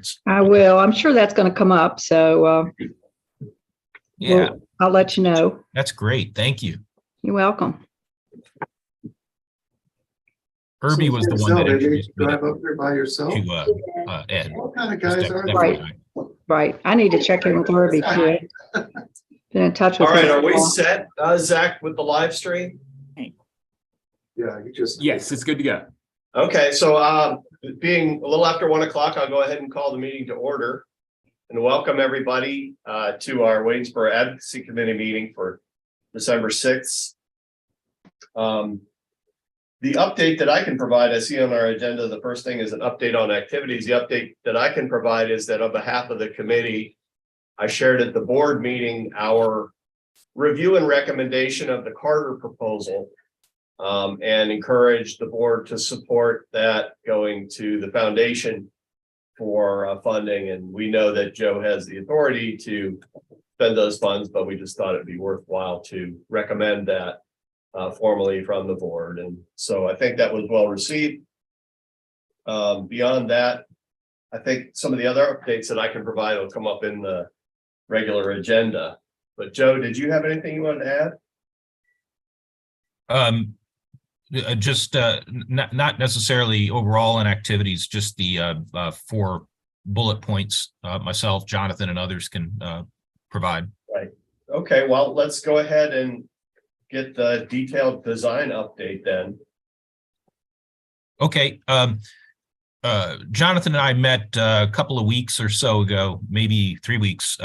reports. I will. I'm sure that's going to come up. So Yeah, I'll let you know. that's great. Thank you. You're welcome. Herbie was the one that introduced me drive up there by yourself. to Ed. What kind of guys are Right. Right. I need to check in with Herbie too. Been in touch with All right, him. are we set, Zach, with the live stream? Yeah, you just. Yes, it's good to go. Okay, so being a little after 1 o'clock, I'll go ahead and call the meeting to order and welcome everybody to our Waynesboro Advocacy Committee meeting for December 6th. The update that I can provide, I see on our agenda, the first thing is an update on activities. The update that I can provide is that on behalf of the committee, I shared at the board meeting our review and recommendation of the Carter proposal and encouraged the board to support that going to the foundation for funding. And we know that Joe has the authority to spend those funds, but we just thought it'd be worthwhile to recommend that formally from the board. And so I think that was well received. Beyond that, I think some of the other updates that I can provide will come up in the regular agenda. But Joe, did you have anything you wanted to add? Just not necessarily overall in activities, just the 4 bullet points myself, Jonathan, and others can provide. Right. Okay, well, let's go ahead and get the detailed design update then. Okay. Jonathan and I met a couple of weeks or so ago, maybe 3 weeks,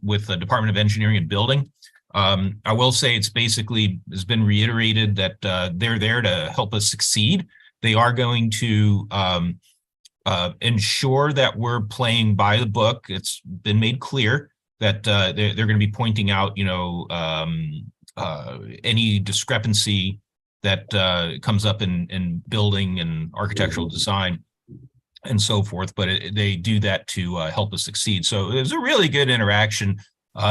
with the Department of Engineering and Building. I will say it's basically has been reiterated that they're there to help us succeed. They are going to ensure that we're playing by the book. It's been made clear that they're going to be pointing out, any discrepancy that comes up in building and architectural design and so forth, but they do that to help us succeed. So it was a really good interaction.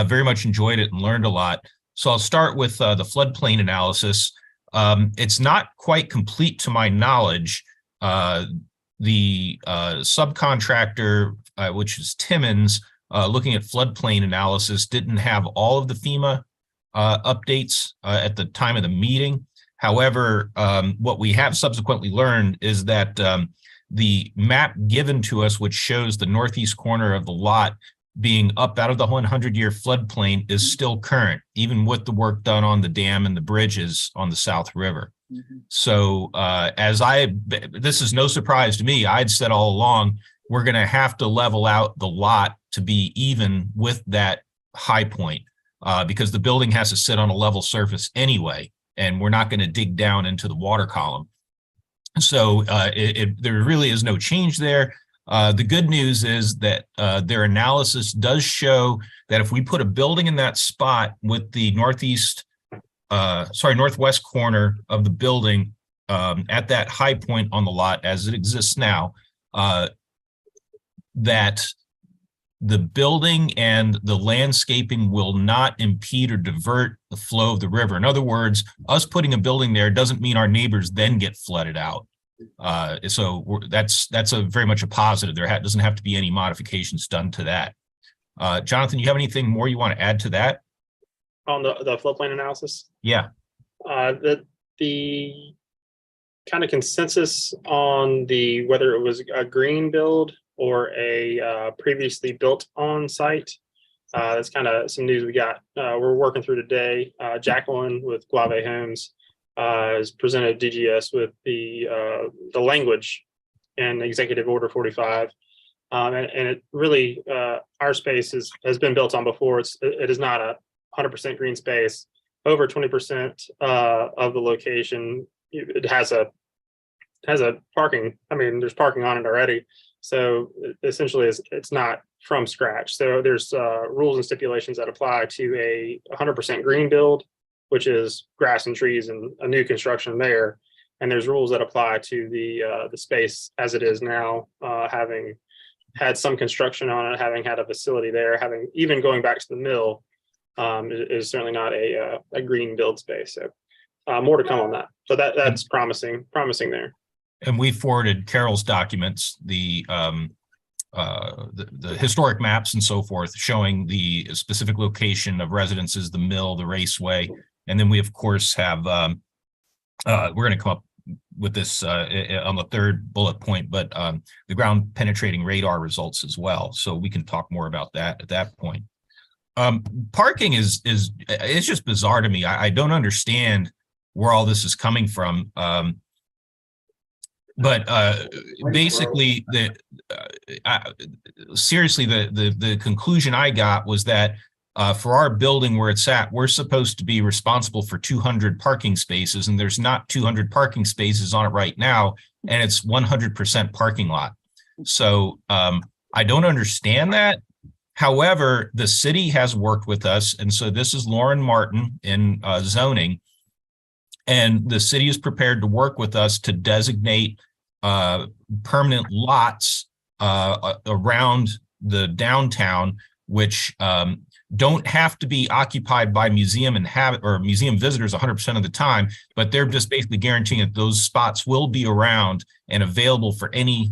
Very much enjoyed it and learned a lot. So I'll start with the floodplain analysis. It's not quite complete to my knowledge. The subcontractor, which is Timmons, looking at floodplain analysis, didn't have all of the FEMA updates at the time of the meeting. However, what we have subsequently learned is that the map given to us, which shows the northeast corner of the lot being up out of the 100-year floodplain, is still current, even with the work done on the dam and the bridges on the South River. Mm-hmm. So this is no surprise to me. I'd said all along, we're going to have to level out the lot to be even with that high point because the building has to sit on a level surface anyway, and we're not going to dig down into the water column. So there really is no change there. The good news is that their analysis does show that if we put a building in that spot with the northwest corner of the building at that high point on the lot as it exists now, that the building and the landscaping will not impede or divert the flow of the river. In other words, us putting a building there doesn't mean our neighbors then get flooded out. So that's very much a positive. There doesn't have to be any modifications done to that. Jonathan, you have anything more you want to add to that? On the floodplain analysis? Yeah. The kind of consensus on whether it was a green build or a previously built on site. That's kind of some news we got. We're working through today. Jacqueline with Guave Homes has presented DGS with the language in Executive Order 45. And it really, our space has been built on before. It is not a 100% green space. Over 20% of the location, it has a parking. I mean, there's parking on it already. So essentially, it's not from scratch. So there's rules and stipulations that apply to a 100% green build, which is grass and trees and a new construction there. And there's rules that apply to the space as it is now, having had some construction on it, having had a facility there, having even going back to the mill, is certainly not a green build space. So more to come on that. So that's promising there. And we forwarded Carol's documents, the the historic maps and so forth, showing the specific location of residences, the mill, the raceway. And then we, of course, have, we're going to come up with this on the third bullet point, but the ground penetrating radar results as well. So we can talk more about that at that point. Parking is it's just bizarre to me. I don't understand where all this is coming from. But basically, seriously, the conclusion I got was that for our building where it's at, we're supposed to be responsible for 200 parking spaces, and there's not 200 parking spaces on it right now, and it's 100% parking lot. So I don't understand that. However, the city has worked with us, and so this is Lauren Martin in zoning, and the city is prepared to work with us to designate permanent lots around the downtown, which don't have to be occupied by museum or museum visitors 100% of the time, but they're just basically guaranteeing that those spots will be around and available for any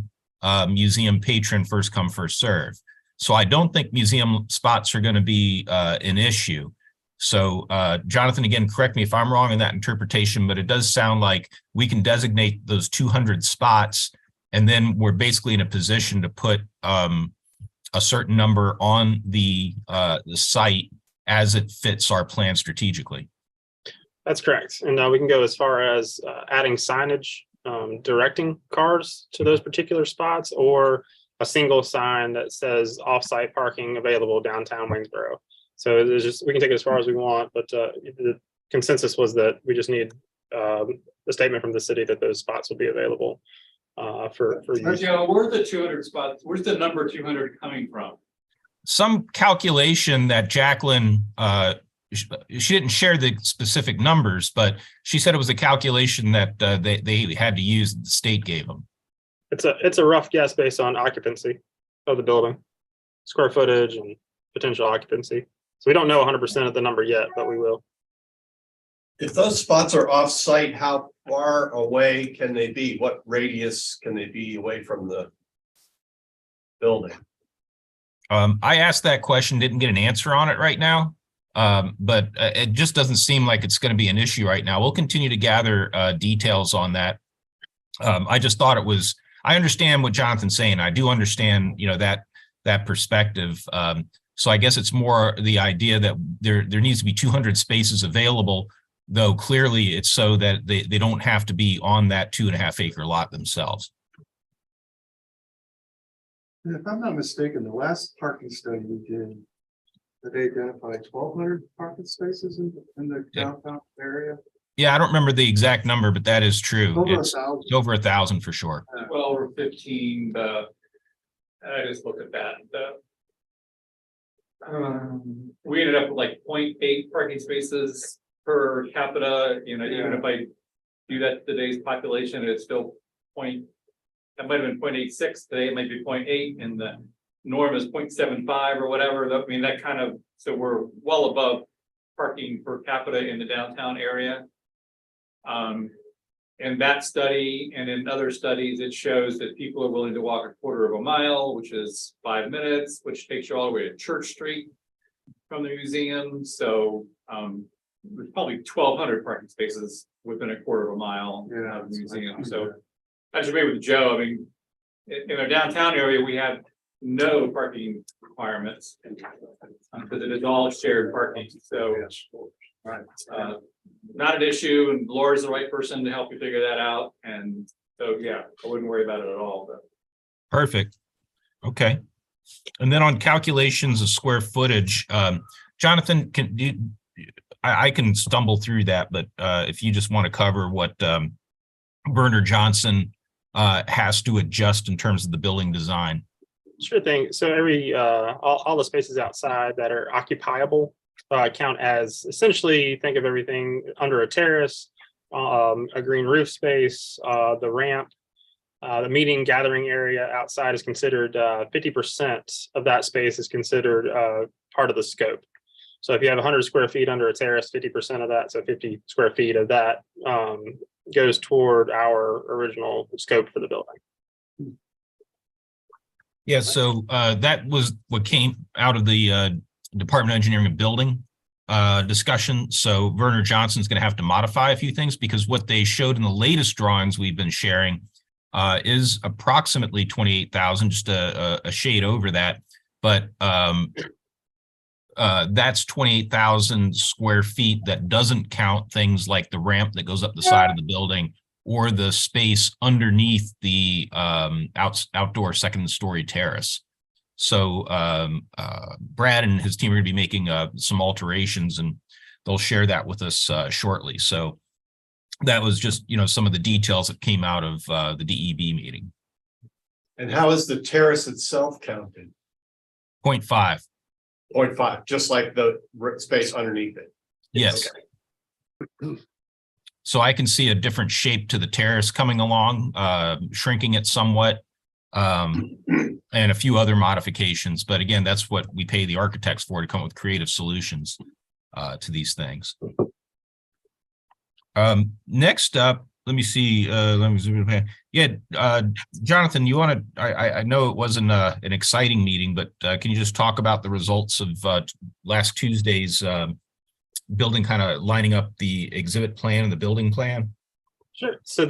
museum patron, first come, first serve. So I don't think museum spots are going to be an issue. So Jonathan, again, correct me if I'm wrong in that interpretation, but it does sound like we can designate those 200 spots, and then we're basically in a position to put a certain number on the site as it fits our plan strategically. That's correct. And we can go as far as adding signage, directing cars to those particular spots, or a single sign that says off-site parking available downtown Waynesboro. So there's just, we can take it as far as we want, but the consensus was that we just need a statement from the city that those spots will be available for use. Joe, where are the 200 spots? Where's the number 200 coming from? Some calculation that Jacqueline, she didn't share the specific numbers, but she said it was a calculation that they had to use, the state gave them. It's a rough guess based on occupancy of the building, square footage and potential occupancy. So we don't know 100% of the number yet, but we will. If those spots are off-site, how far away can they be? What radius can they be away from the building? I asked that question, didn't get an answer on it right now, but it just doesn't seem like it's going to be an issue right now. We'll continue to gather details on that. I just thought it was, I understand what Jonathan's saying. I do understand, that perspective. So I guess it's more the idea that there needs to be 200 spaces available, though clearly it's so that they don't have to be on that 2.5 acre lot themselves. If I'm not mistaken, the last parking study we did, they identified 1,200 parking spaces in the downtown area. Yeah, I don't remember the exact number, but that is true. Over It's 1,000. over 1,000 for sure. 12 or 15. I just looked at that. We ended up with like 0.8 parking spaces per capita. Even if I do that to today's population, it's still that might have been 0.86 today. It might be 0.8, and the norm is 0.75 or whatever. I mean, that kind of, so we're well above parking per capita in the downtown area. In that study and in other studies, it shows that people are willing to walk 1/4 mile, which is 5 minutes, which takes you all the way to Church Street from the museum. So there's probably 1,200 parking spaces within 1/4 mile of the museum. So I just agree with Joe. I mean, in our downtown area, we have no parking requirements because it is all shared parking. So not an issue, and Laura's the right person to help you figure that out. And so, yeah, I wouldn't worry about it at all. But. Perfect. Okay. And then on calculations of square footage, Jonathan, I can stumble through that, but if you just want to cover what Werner Johnson has to adjust in terms of the building design. Sure thing. So all the spaces outside that are occupiable count as, essentially, think of everything under a terrace, a green roof space, the ramp, the meeting gathering area outside is considered 50% of that space is considered part of the scope. So if you have 100 square feet under a terrace, 50% of that, so 50 square feet of that goes toward our original scope for the building. Yeah, so that was what came out of the Department of Engineering and Building discussion. So Werner Johnson's going to have to modify a few things because what they showed in the latest drawings we've been sharing is approximately 28,000, just a shade over that. But that's 28,000 square feet. That doesn't count things like the ramp that goes up the side of the building or the space underneath the outdoor second story terrace. So Brad and his team are going to be making some alterations, and they'll share that with us shortly. So that was just, some of the details that came out of the DEB meeting. And how is the terrace itself counted? 0.5. 0.5, just like the space underneath it. Yes. Okay. So I can see a different shape to the terrace coming along, shrinking it somewhat, and a few other modifications. But again, that's what we pay the architects for, to come up with creative solutions to these things. Next up, let me see. Let me zoom in. Yeah, Jonathan, you want to? I know it wasn't an exciting meeting, but can you just talk about the results of last Tuesday's building, kind of lining up the exhibit plan and the building plan? Sure. So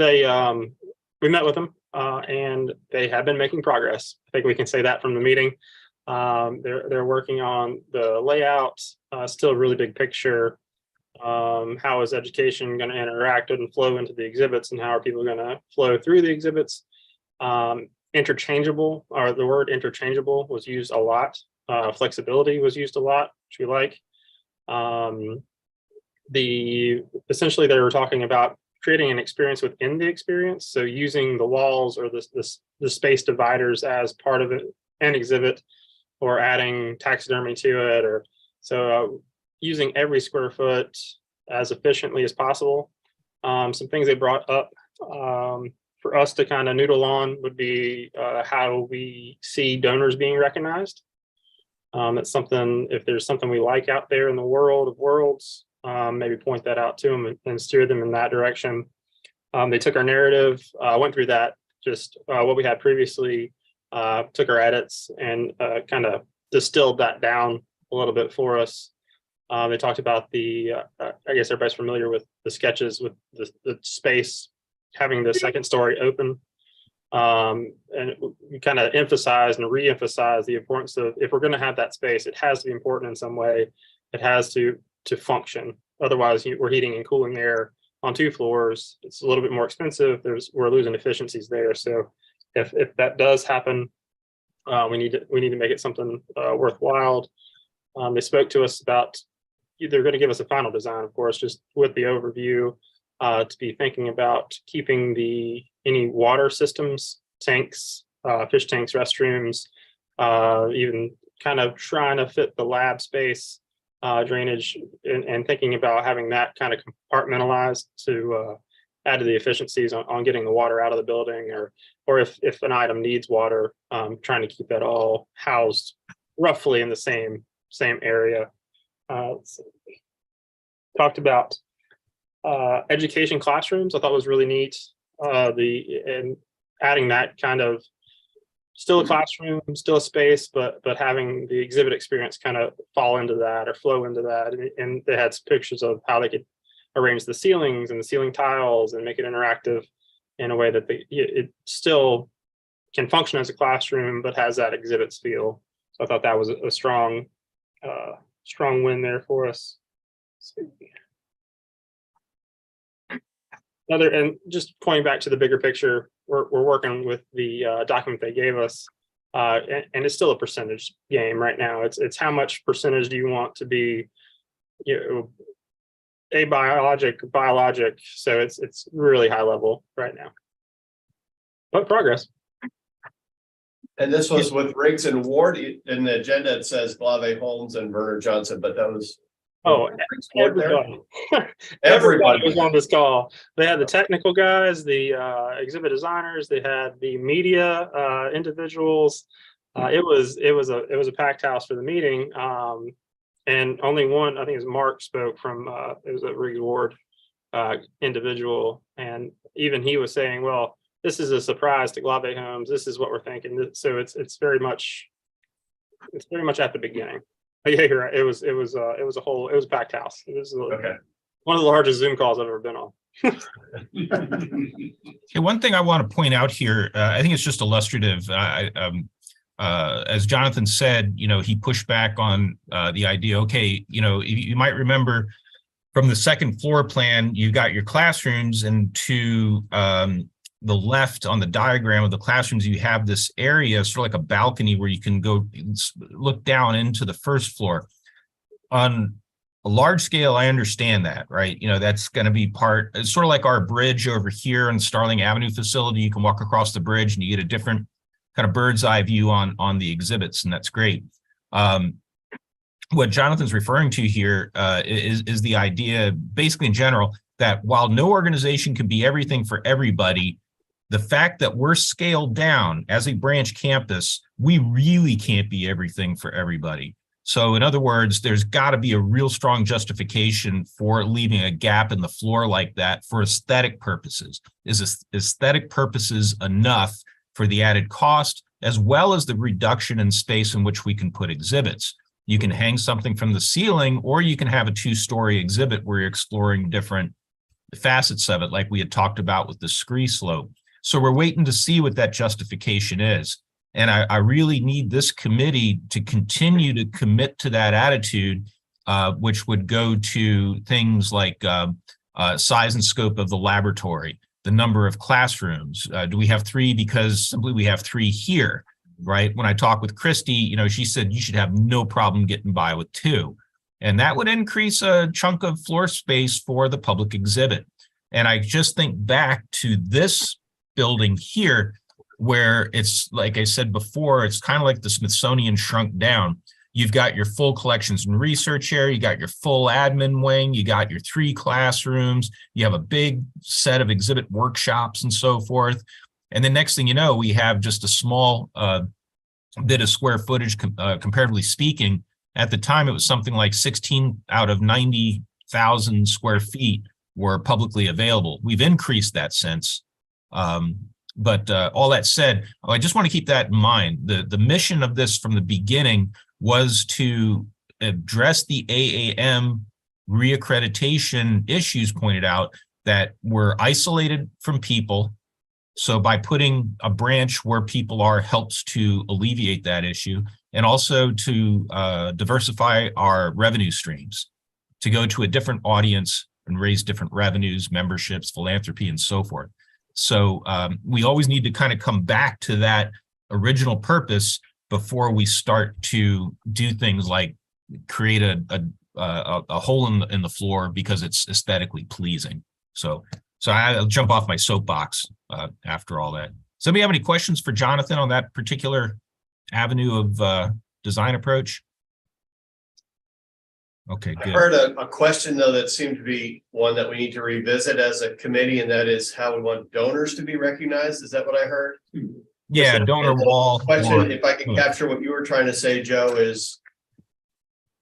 we met with them and they have been making progress. I think we can say that from the meeting. They're working on the layout, still a really big picture. How is education going to interact and flow into the exhibits, and how are people going to flow through the exhibits? Interchangeable, or the word interchangeable was used a lot. Flexibility was used a lot, which we like. Essentially they were talking about creating an experience within the experience. So using the walls or the space dividers as part of an exhibit, or adding taxidermy to it, or so using every square foot as efficiently as possible. Some things they brought up for us to kind of noodle on would be how we see donors being recognized. It's something, if there's something we like out there in the world of worlds, maybe point that out to them and steer them in that direction. They took our narrative, went through that, just what we had previously, took our edits and kind of distilled that down a little bit for us. They talked about I guess everybody's familiar with the sketches with the space having the second story open. And we kind of emphasized and re-emphasized the importance of, if we're going to have that space, it has to be important in some way. It has to function. Otherwise, we're heating and cooling air on 2 floors. It's a little bit more expensive. We're losing efficiencies there. So if that does happen, we need to make it something worthwhile. They spoke to us about, they're going to give us a final design, of course, just with the overview, to be thinking about keeping any water systems, tanks, fish tanks, restrooms, even kind of trying to fit the lab space, drainage, and thinking about having that kind of compartmentalized to add to the efficiencies on getting the water out of the building, or if an item needs water, trying to keep that all housed roughly in the same area. Talked about education classrooms. I thought was really neat. And adding that kind of still a classroom, still a space, but having the exhibit experience kind of fall into that or flow into that. And they had some pictures of how they could arrange the ceilings and the ceiling tiles and make it interactive in a way that it still can function as a classroom, but has that exhibits feel. So I thought that was a strong win there for us. And just pointing back to the bigger picture, we're working with the document they gave us, and it's still a percentage game right now. It's how much percentage do you want to be, a biologic. So it's really high level right now, but progress. And this was with Riggs and Ward. In the agenda, it says Blave Holmes and Werner Johnson, but that was. Oh, everybody. Everybody was on this call. They had the technical guys, the exhibit designers, they had the media individuals. It was a packed house for the meeting. And only one, I think it was Mark, spoke from it was a Riggs Ward individual, and even he was saying, well, this is a surprise to Glave Homes. This is what we're thinking. So it's very much at the beginning. But yeah, you're right. It was a packed house. It was Okay. one of the largest Zoom calls I've ever been on. Okay, one thing I want to point out here, I think it's just illustrative. As Jonathan said, he pushed back on the idea. Okay, you might remember from the second floor plan, you got your classrooms, and to the left on the diagram of the classrooms, you have this area, sort of like a balcony where you can go look down into the first floor. On a large scale, I understand that, right? That's going to be it's sort of like our bridge over here on Starling Avenue facility. You can walk across the bridge and you get a different kind of bird's eye view on the exhibits, and that's great. What Jonathan's referring to here is the idea, basically in general, that while no organization can be everything for everybody, the fact that we're scaled down as a branch campus, we really can't be everything for everybody. So in other words, there's got to be a real strong justification for leaving a gap in the floor like that for aesthetic purposes. Is aesthetic purposes enough for the added cost, as well as the reduction in space in which we can put exhibits? You can hang something from the ceiling, or you can have a 2-story exhibit where you're exploring different facets of it, like we had talked about with the scree slope. So we're waiting to see what that justification is. And I really need this committee to continue to commit to that attitude, which would go to things like size and scope of the laboratory, the number of classrooms. Do we have 3 because simply we have 3 here, right? When I talked with Christy, she said you should have no problem getting by with 2. And that would increase a chunk of floor space for the public exhibit. And I just think back to this building here, where it's, like I said before, it's kind of like the Smithsonian shrunk down. You've got your full collections and research area, you got your full admin wing, you got your 3 classrooms, you have a big set of exhibit workshops and so forth. And the next thing you know, we have just a small bit of square footage, comparatively speaking. At the time, it was something like 16 out of 90,000 square feet were publicly available. We've increased that since. But all that said, I just want to keep that in mind. The mission of this from the beginning was to address the AAM reaccreditation issues pointed out that were isolated from people. So by putting a branch where people are helps to alleviate that issue, and also to diversify our revenue streams, to go to a different audience and raise different revenues, memberships, philanthropy, and so forth. So we always need to kind of come back to that original purpose before we start to do things like create a hole in the floor because it's aesthetically pleasing. So I'll jump off my soapbox after all that. Does anybody have any questions for Jonathan on that particular avenue of design approach? Okay, good. I heard a question, though, that seemed to be one that we need to revisit as a committee, and that is how we want donors to be recognized. Is that what I heard? Yeah, donor wall. Question, if I can capture what you were trying to say, Joe, is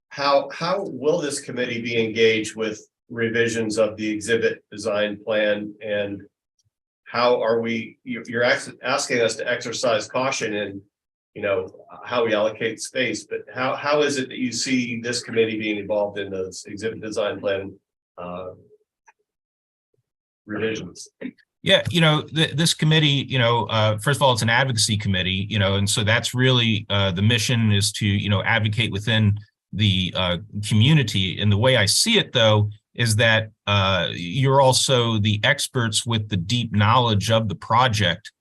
how will this committee be engaged with revisions of the exhibit design plan, and how are you're asking us to exercise caution in how we allocate space, but how is it that you see this committee being involved in those exhibit design plan revisions? Yeah, this committee, first of all, it's an advocacy committee, and so that's really the mission is to, advocate within the community. And the way I see it, though, is that you're also the experts with the deep knowledge of the project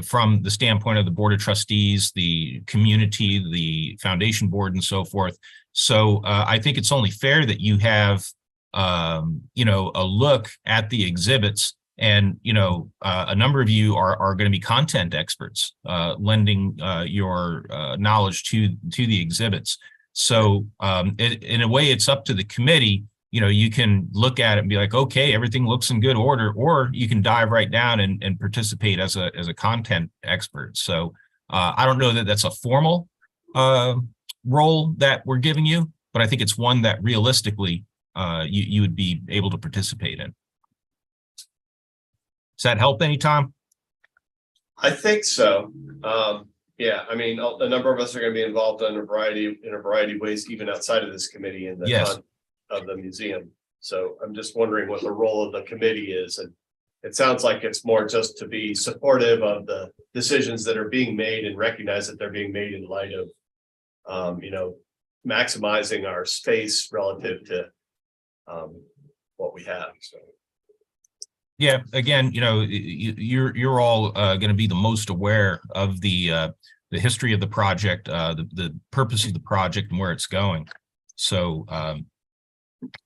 from the standpoint of the Board of Trustees, the community, the foundation board, and so forth. So I think it's only fair that you have, a look at the exhibits. And, a number of you are going to be content experts, lending your knowledge to the exhibits. So in a way, it's up to the committee. You can look at it and be like, okay, everything looks in good order, or you can dive right down and participate as a content expert. So I don't know that that's a formal role that we're giving you, but I think it's one that realistically you would be able to participate in. Does that help any, Tom? I think so. Yeah, I mean, a number of us are going to be involved in a variety of ways, even outside of this committee in the Yes. context of the museum. So I'm just wondering what the role of the committee is. And it sounds like it's more just to be supportive of the decisions that are being made and recognize that they're being made in light of, maximizing our space relative to what we have. So. Yeah, again, you're all going to be the most aware of the history of the project, the purpose of the project and where it's going. So,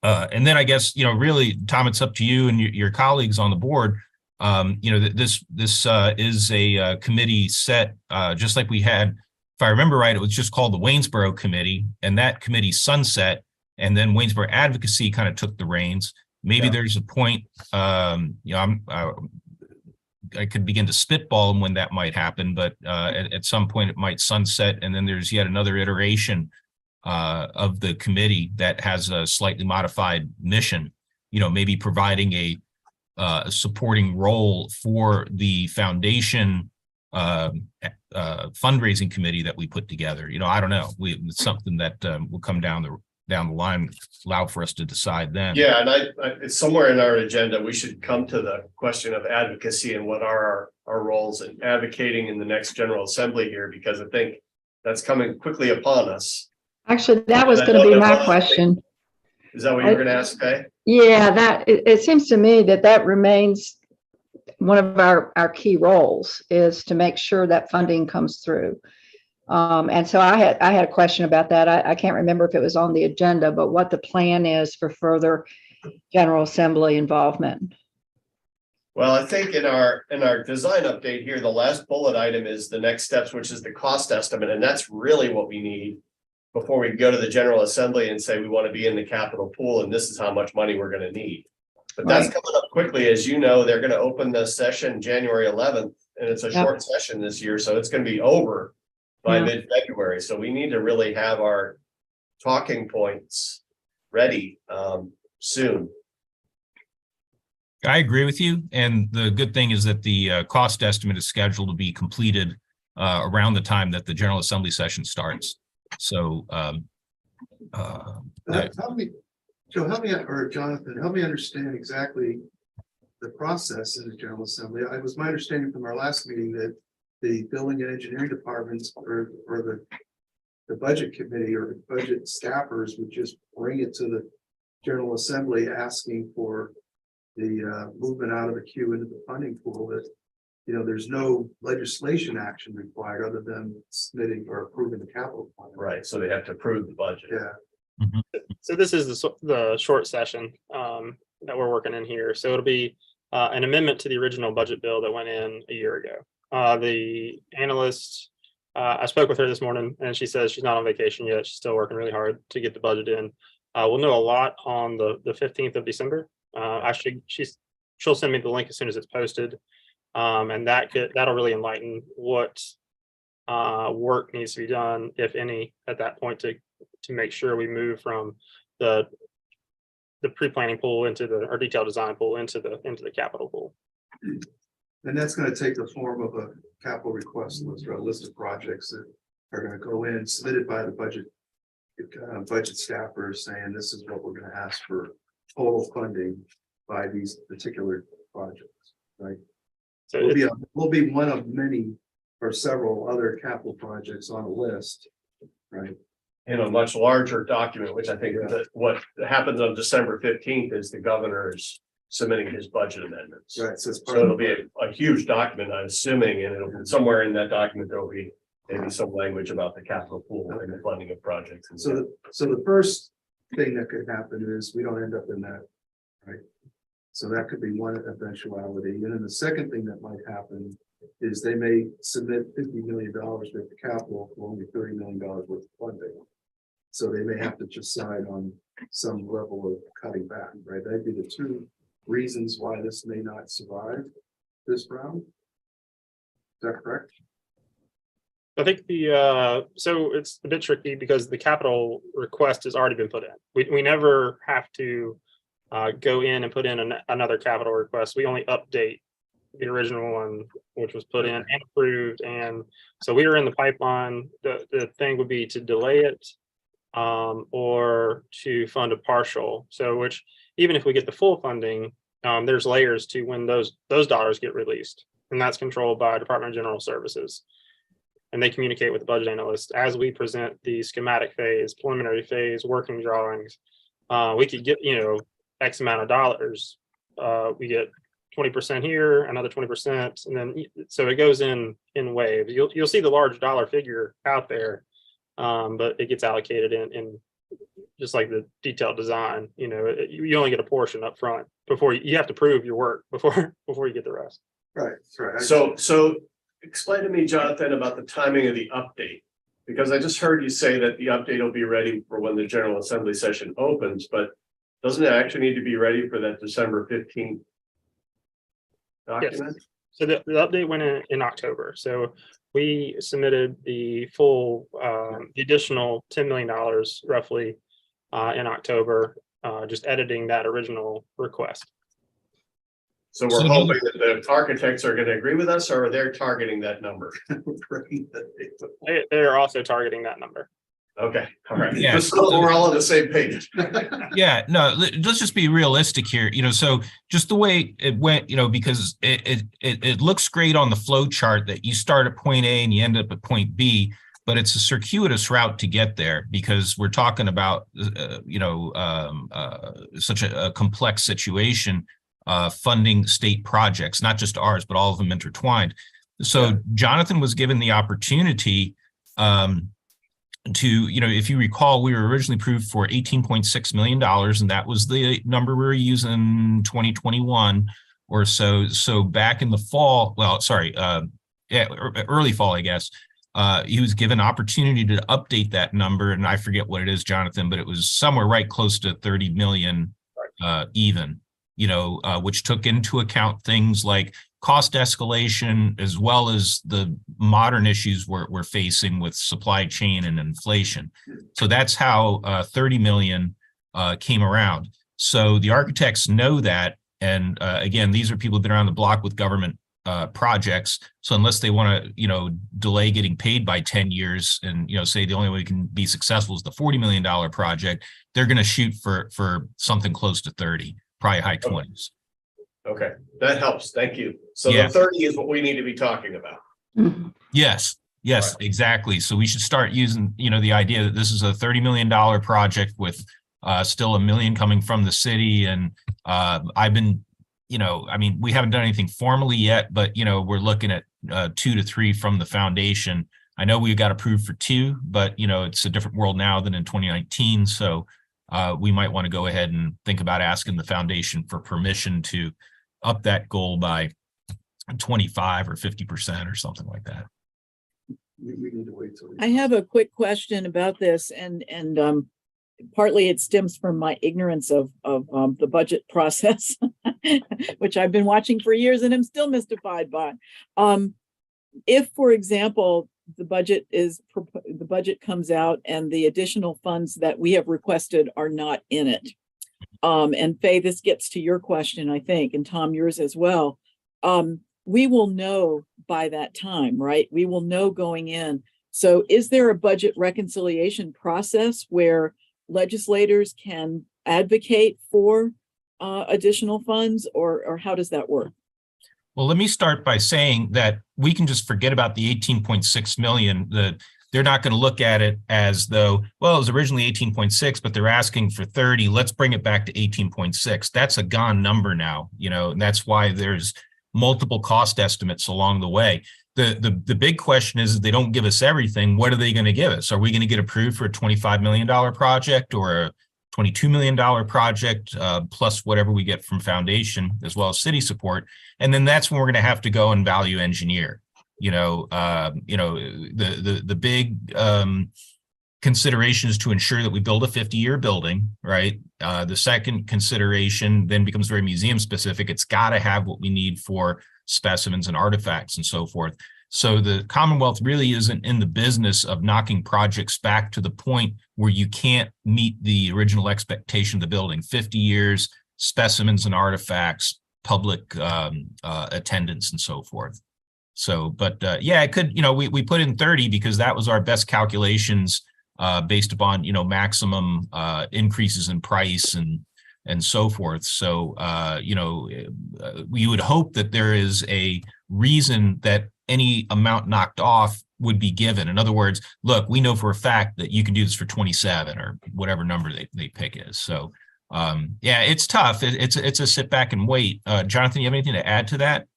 and then I guess, really, Tom, it's up to you and your colleagues on the board. This is a committee set, just like we had, if I remember right, it was just called the Waynesboro Committee, and that committee sunset, and then Waynesboro Advocacy kind of took the reins. Maybe there's a point, I could begin to spitball them when that might happen, but at some point it might sunset, and then there's yet another iteration of the committee that has a slightly modified mission, maybe providing a supporting role for the foundation fundraising committee that we put together. I don't know. It's something that will come down the line, allow for us to decide then. Yeah, and it's somewhere in our agenda, we should come to the question of advocacy and what are our roles in advocating in the next General Assembly here, because I think that's coming quickly upon us. Actually, that was going to be my question. Is that what you're going to ask, Kay? Yeah, it seems to me that remains one of our key roles, is to make sure that funding comes through. And so I had a question about that. I can't remember if it was on the agenda, but what the plan is for further General Assembly involvement. Well, I think in our design update here, the last bullet item is the next steps, which is the cost estimate. And that's really what we need before we go to the General Assembly and say we want to be in the capital pool and this is how much money we're going to need. But that's coming up quickly. As you know, they're going to open the session January 11th, and it's a short session this year. So it's going to be over by mid-February. So we need to really have our talking points ready soon. I agree with you. And the good thing is that the cost estimate is scheduled to be completed around the time that the General Assembly session starts. So Joe, help me, or Jonathan, help me understand exactly the process in the General Assembly. It was my understanding from our last meeting that the building and engineering departments or the budget committee or the budget staffers would just bring it to the General Assembly asking for the movement out of the queue into the funding pool. That, there's no legislation action required other than submitting or approving the capital plan. Right. So they have to approve the budget. Yeah. So this is the short session that we're working in here. So it'll be an amendment to the original budget bill that went in a year ago. The analyst, I spoke with her this morning, and she says she's not on vacation yet. She's still working really hard to get the budget in. We'll know a lot on the 15th of December. Actually, she'll send me the link as soon as it's posted, and that'll really enlighten what work needs to be done, if any, at that point to make sure we move from the pre-planning pool into or detailed design pool into the capital pool. And that's going to take the form of a capital request list or a list of projects that are going to go in, submitted by the budget staffers, saying this is what we're going to ask for total funding by these particular projects, right? So we'll be one of many or several other capital projects on a list, right? In a much larger document, which I think that what happens on December 15th is the governor is submitting his budget amendments. Right. So it'll be a huge document, I'm assuming, and it'll somewhere in that document, there'll be maybe some language about the capital pool and the funding of projects. So the first thing that could happen is we don't end up in that, right? So that could be one eventuality. And then the second thing that might happen is they may submit $50 million worth of capital for only $30 million worth of funding. So they may have to decide on some level of cutting back, right? That'd be the two reasons why this may not survive this round. Is that correct? I think so it's a bit tricky because the capital request has already been put in. We never have to go in and put in another capital request. We only update the original one, which was put in and approved. And so we were in the pipeline. The thing would be to delay it or to fund a partial. So which, even if we get the full funding, there's layers to when those dollars get released. And that's controlled by Department of General Services. And they communicate with the budget analyst as we present the schematic phase, preliminary phase, working drawings. We could get, X amount of dollars. We get 20% here, another 20%, and then so it goes in waves. You'll see the large dollar figure out there, but it gets allocated in just like the detailed design. You only get a portion up front before you have to prove your work before you get the rest. Right, that's right. So explain to me, Jonathan, about the timing of the update. Because I just heard you say that the update will be ready for when the General Assembly session opens, but doesn't it actually need to be ready for that December 15th document? Yes. So the update went in October. So we submitted the full, the additional $10 million roughly in October, just editing that original request. So we're hoping that the architects are going to agree with us, or they're targeting that number. They're also targeting that number. Okay, all right. Yeah. Just so we're all on the same page. Yeah, no, let's just be realistic here. So just the way it went, because it looks great on the flow chart that you start at point A and you end up at point B, but it's a circuitous route to get there because we're talking about, such a complex situation, funding state projects, not just ours, but all of them intertwined. So Jonathan was given the opportunity to, if you recall, we were originally approved for $18.6 million, and that was the number we were using in 2021 or so. So back in the fall, early fall, I guess, he was given opportunity to update that number, and I forget what it is, Jonathan, but it was somewhere right close to 30 million even, which took into account things like cost escalation, as well as the modern issues we're facing with supply chain and inflation. So that's how 30 million came around. So the architects know that. And again, these are people who've been around the block with government projects. So unless they want to, delay getting paid by 10 years and, say the only way we can be successful is the $40 million project, they're going to shoot for something close to 30, probably high 20s. Okay, that helps. Thank you. So Yeah. the 30 is what we need to be talking about. Mhm. Yes, Right. exactly. So we should start using, the idea that this is a $30 million project with still $1 million coming from the city. And I've been, we haven't done anything formally yet, but, we're looking at 2 to 3 from the foundation. I know we got approved for 2, but, it's a different world now than in 2019. So we might want to go ahead and think about asking the foundation for permission to up that goal by 25 or 50% or something like that. We need to wait till. I have a quick question about this, and partly it stems from my ignorance of the budget process, which I've been watching for years and I'm still mystified by. If, for example, the budget comes out and the additional funds that we have requested are not in it. And Faye, this gets to your question, I think, and Tom, yours as well. We will know by that time, right? We will know going in. So is there a budget reconciliation process where legislators can advocate for additional funds, or how does that work? Well, let me start by saying that we can just forget about the 18.6 million. They're not going to look at it as though, well, it was originally 18.6, but they're asking for 30. Let's bring it back to 18.6. That's a gone number now, and that's why there's multiple cost estimates along the way. The big question is, they don't give us everything. What are they going to give us? Are we going to get approved for a $25 million project or a $22 million project, plus whatever we get from foundation, as well as city support? And then that's when we're going to have to go and value engineer. The big consideration is to ensure that we build a 50-year building, right? The second consideration then becomes very museum specific. It's got to have what we need for specimens and artifacts and so forth. So the Commonwealth really isn't in the business of knocking projects back to the point where you can't meet the original expectation of the building. 50 years, specimens and artifacts, public attendance and so forth. So, but yeah, it could, we put in 30 because that was our best calculations based upon, maximum increases in price and so forth. So, we would hope that there is a reason that any amount knocked off would be given. In other words, look, we know for a fact that you can do this for 27 or whatever number they pick is. So, yeah, it's tough. It's a sit back and wait. Jonathan, you have anything to add to that?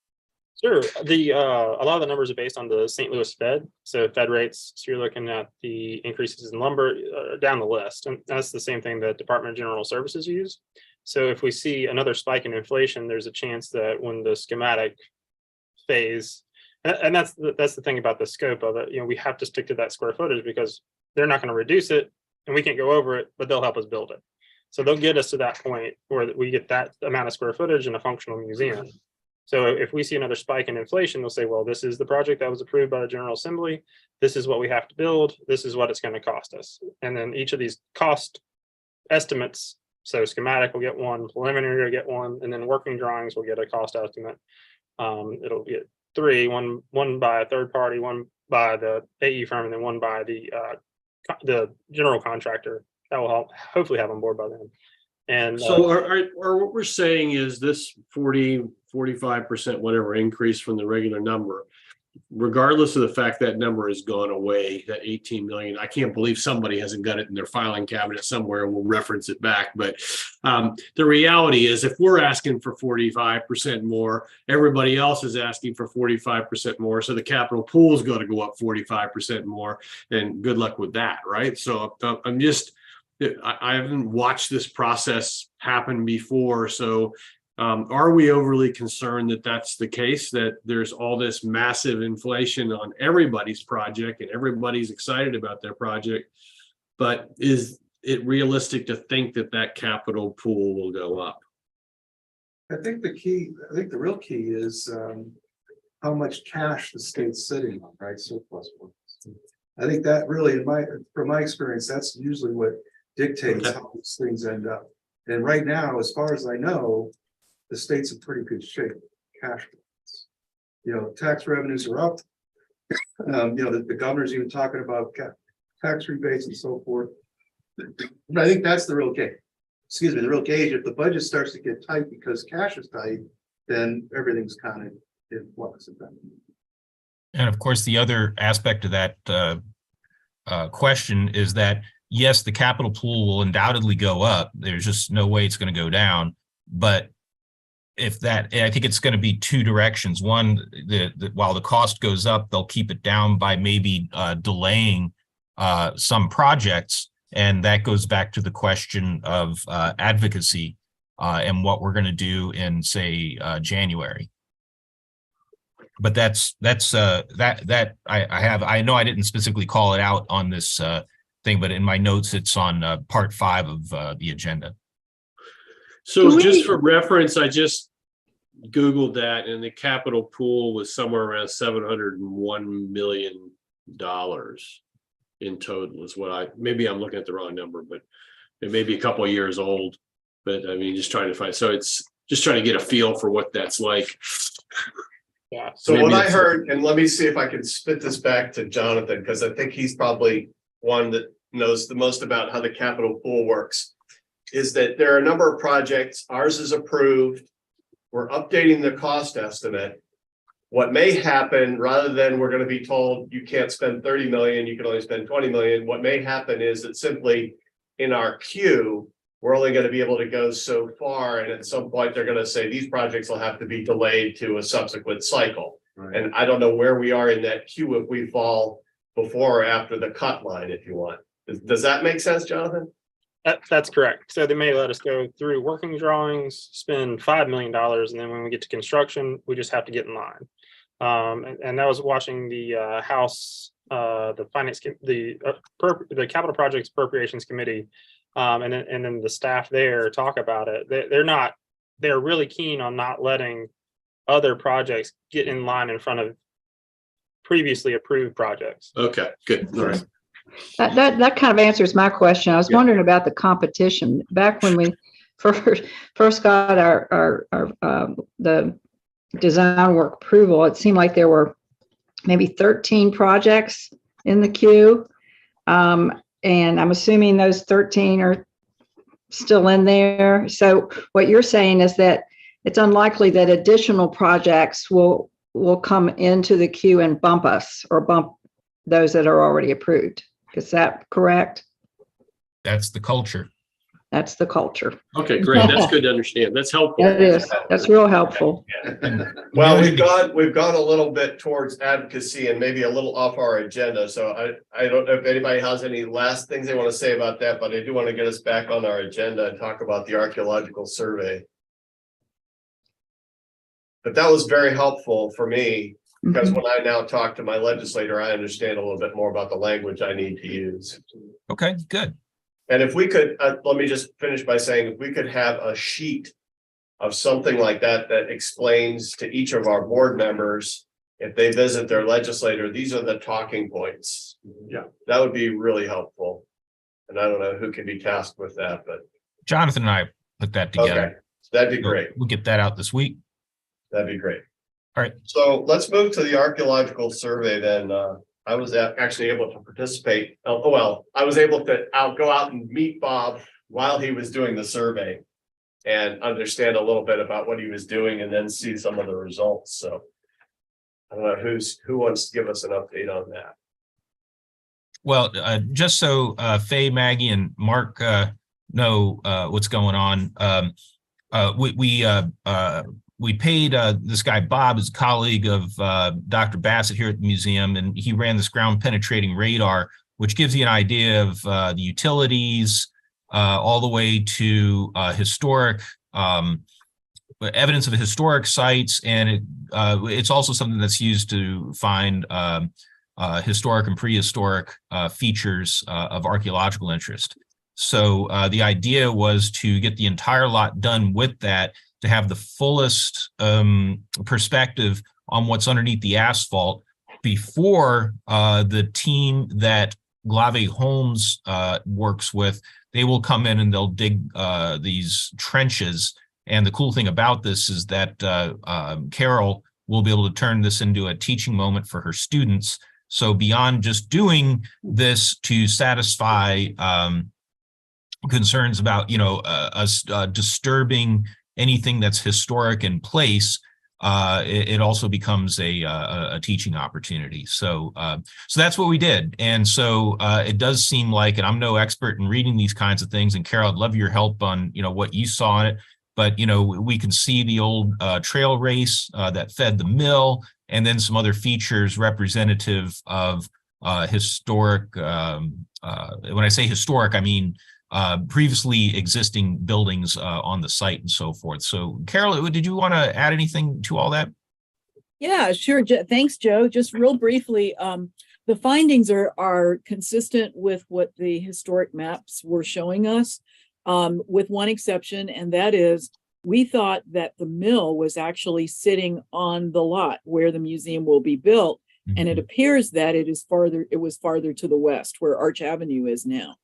Sure. A lot of the numbers are based on the St. Louis Fed. So Fed rates, so you're looking at the increases in lumber down the list. And that's the same thing that Department of General Services use. So if we see another spike in inflation, there's a chance that when the schematic phase, and that's the thing about the scope of it, we have to stick to that square footage because they're not going to reduce it and we can't go over it, but they'll help us build it. So they'll get us to that point where we get that amount of square footage in a functional museum. So if we see another spike in inflation, they'll say, well, this is the project that was approved by the General Assembly. This is what we have to build. This is what it's going to cost us. And then each of these cost estimates, so schematic will get one, preliminary will get one, and then working drawings will get a cost estimate. It'll get three, one by a third party, one by the AE firm, and then one by the general contractor that will hopefully have on board by then. And so are what we're saying is this 45%, whatever increase from the regular number, regardless of the fact that number has gone away, that 18 million, I can't believe somebody hasn't got it in their filing cabinet somewhere. We'll reference it back. But the reality is if we're asking for 45% more, everybody else is asking for 45% more. So the capital pool is going to go up 45% more, and good luck with that. Right. So I haven't watched this process happen before. So are we overly concerned that that's the case, that there's all this massive inflation on everybody's project and everybody's excited about their project? But is it realistic to think that that capital pool will go up? I think the real key is how much cash the state's sitting on, right? Surplus funds. I think that really, from my experience, that's usually what dictates how these things end up. And right now, as far as I know, the state's in pretty good shape, cash flows. Tax revenues are up. The governor's even talking about tax rebates and so forth. But I think that's the real gauge. The real gauge. If the budget starts to get tight because cash is tight, then everything's kind of in flux at that point. And of course, the other aspect of that question is that, yes, the capital pool will undoubtedly go up. There's just no way it's going to go down. But I think it's going to be two directions. One, while the cost goes up, they'll keep it down by maybe delaying some projects. And that goes back to the question of advocacy and what we're going to do in, say, January. But I know I didn't specifically call it out on this thing, but in my notes, it's on part 5 of the agenda. So just for reference, I just Googled that, and the capital pool was somewhere around $701 million in total is what maybe I'm looking at the wrong number, but it may be a couple of years old, but I mean, just trying to find, so it's just trying to get a feel for what that's like. yeah. So what I heard, and let me see if I can spit this back to Jonathan, because I think he's probably one that knows the most about how the capital pool works, is that there are a number of projects. Ours is approved. We're updating the cost estimate. What may happen, rather than we're going to be told you can't spend 30 million, you can only spend 20 million. What may happen is that simply in our queue, we're only going to be able to go so far. And at some point, they're going to say these projects will have to be delayed to a subsequent cycle. Right. And I don't know where we are in that queue, if we fall before or after the cut line, if you want. Does that make sense, Jonathan? That's correct. So they may let us go through working drawings, spend $5 million, and then when we get to construction, we just have to get in line. And I was watching the House, the Finance, the Capital Projects Appropriations Committee, and then the staff there talk about it. They're really keen on not letting other projects get in line in front of previously approved projects. Okay, good. All right. That kind of answers my question. I was wondering about the competition. Back when we first got the design work approval, it seemed like there were maybe 13 projects in the queue. And I'm assuming those 13 are still in there. So what you're saying is that it's unlikely that additional projects will come into the queue and bump us or bump those that are already approved. Is that correct? That's the culture. That's the culture. Okay, great. That's good to understand. That's helpful. That is. That's real helpful. Well, we've gone a little bit towards advocacy and maybe a little off our agenda. So I don't know if anybody has any last things they want to say about that, but I do want to get us back on our agenda and talk about the archaeological survey. But that was very helpful for me because when I now talk to my legislator, I understand a little bit more about the language I need to use. Okay, good. And if we could, let me just finish by saying, if we could have a sheet of something like that, that explains to each of our board members, if they visit their legislator, these are the talking points. Yeah. That would be really helpful. And I don't know who can be tasked with that, but. Jonathan and I put that together. Okay, that'd be great. We'll get that out this week. That'd be great. All right. So let's move to the archaeological survey then. I was actually able to participate. I was able to go out and meet Bob while he was doing the survey and understand a little bit about what he was doing and then see some of the results. So I don't know who wants to give us an update on that. Well, just so Faye, Maggie, and Mark know what's going on. We paid this guy, Bob, is a colleague of Dr. Bassett here at the museum, and he ran this ground penetrating radar, which gives you an idea of the utilities all the way to historic evidence of historic sites. And it's also something that's used to find historic and prehistoric features of archaeological interest. So the idea was to get the entire lot done with that, to have the fullest perspective on what's underneath the asphalt before the team that Glave Holmes works with, they will come in and they'll dig these trenches. And the cool thing about this is that Carol will be able to turn this into a teaching moment for her students. So beyond just doing this to satisfy concerns about, us disturbing anything that's historic in place, it also becomes a teaching opportunity. So that's what we did. And so it does seem like, and I'm no expert in reading these kinds of things, and Carol, I'd love your help on, what you saw in it, but, we can see the old trail race that fed the mill, and then some other features representative of historic, when I say historic, I mean previously existing buildings on the site and so forth. So Carol, did you want to add anything to all that? Yeah, sure. Thanks, Joe. Just real briefly, the findings are consistent with what the historic maps were showing us, with one exception, and that is we thought that the mill was actually sitting on the lot where the museum will be built, and it appears that it was farther to the west, where Arch Avenue is now.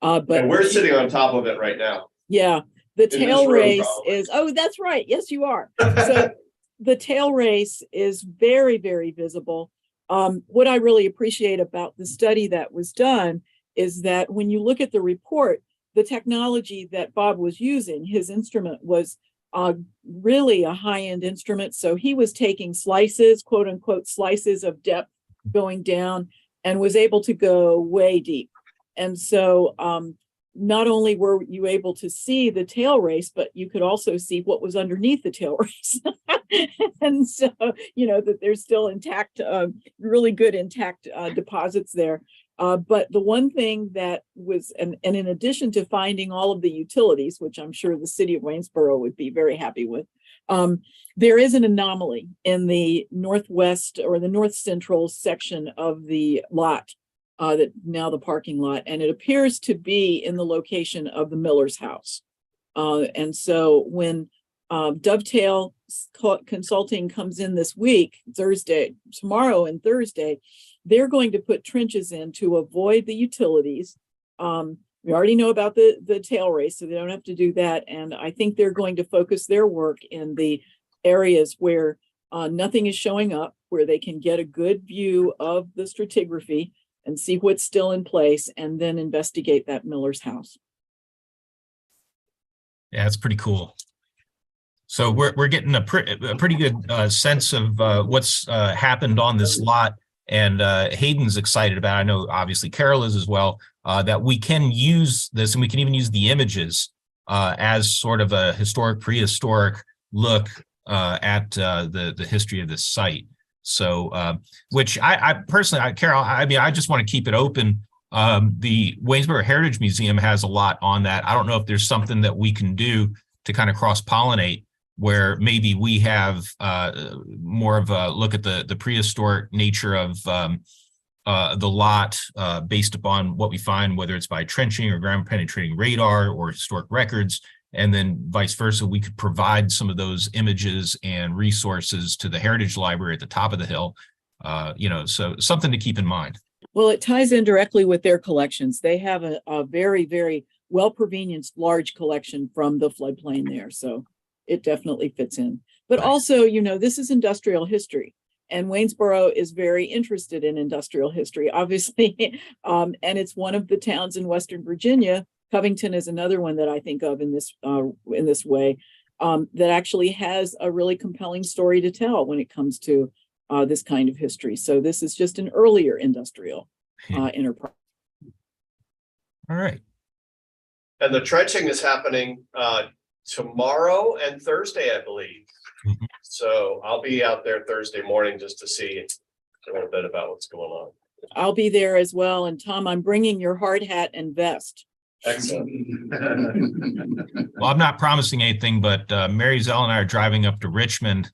But we're sitting on top of it right now. Yeah, the tail race is, oh, that's right. Yes, you are. So the tail race is very, very visible. What I really appreciate about the study that was done is that when you look at the report, the technology that Bob was using, his instrument was really a high-end instrument. So he was taking slices, quote unquote, slices of depth going down, and was able to go way deep. And so not only were you able to see the tail race, but you could also see what was underneath the tail race. And so, that there's still intact, really good intact deposits there. But the one thing that was, and in addition to finding all of the utilities, which I'm sure the city of Waynesboro would be very happy with, there is an anomaly in the northwest or the north central section of the lot. That now the parking lot, and it appears to be in the location of the Miller's house. And so when Dovetail Consulting comes in this week, tomorrow and Thursday, they're going to put trenches in to avoid the utilities. We already know about the tail race, so they don't have to do that. And I think they're going to focus their work in the areas where nothing is showing up, where they can get a good view of the stratigraphy and see what's still in place, and then investigate that Miller's house. Yeah, it's pretty cool. So we're getting a pretty good sense of what's happened on this lot, and Hayden's excited about it. I know obviously Carol is as well, that we can use this, and we can even use the images as sort of a historic, prehistoric look at the history of this site. So which I personally, Carol, I mean, I just want to keep it open. The Waynesboro Heritage Museum has a lot on that. I don't know if there's something that we can do to kind of cross-pollinate, where maybe we have more of a look at the prehistoric nature of the lot based upon what we find, whether it's by trenching or ground penetrating radar or historic records, and then vice versa. We could provide some of those images and resources to the Heritage Library at the top of the hill, so something to keep in mind. Well, it ties in directly with their collections. They have a very, very well-provenienced large collection from the floodplain there. So it definitely fits in. But also, this is industrial history, and Waynesboro is very interested in industrial history, obviously. And it's one of the towns in Western Virginia. Covington is another one that I think of in this way, that actually has a really compelling story to tell when it comes to this kind of history. So this is just an earlier industrial enterprise. All right. And the trenching is happening tomorrow and Thursday, I believe. Mm-hmm. So I'll be out there Thursday morning just to see a little bit about what's going on. I'll be there as well. And Tom, I'm bringing your hard hat and vest. Excellent. Well, I'm not promising anything, but Mary Zell and I are driving up to Richmond.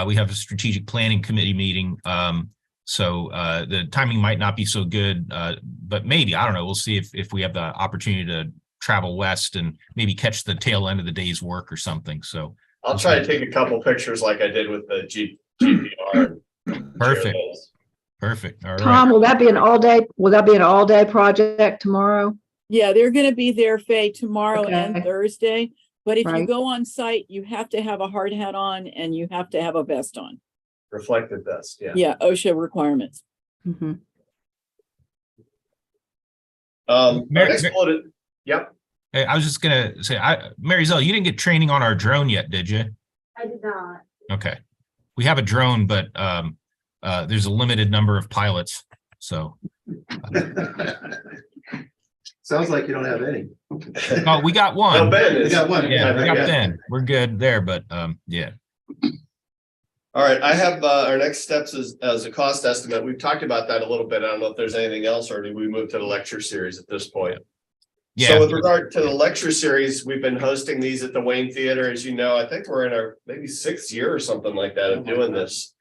We have a strategic planning committee meeting. So the timing might not be so good, but maybe, I don't know. We'll see if we have the opportunity to travel west and maybe catch the tail end of the day's work or something. So I'll try to take a couple pictures like I did with the GPR. Perfect. Perfect. All right. Tom, will that be an all day project tomorrow? Yeah, they're going to be there, Faye, tomorrow Okay. and Thursday. But if you Right. go on site, you have to have a hard hat on and you have to have a vest on. Reflective vest, yeah. Yeah, OSHA requirements. Mhm. Our Mary- next bullet, yep. Hey, I was just gonna say, Mary Zell, you didn't get training on our drone yet, did you? I did not. Okay. We have a drone, but there's a limited number of pilots. So Sounds like you don't have any. oh, we got Oh, one. Ben is. You got one. Yeah, we got Yeah. Ben. We're good there, but yeah. All right, I have our next steps as a cost estimate. We've talked about that a little bit. I don't know if there's anything else, or do we move to the lecture series at this point? Yeah. So with regard to the lecture series, we've been hosting these at the Wayne Theater. As you know, I think we're in our maybe 6th year or something like that of doing this.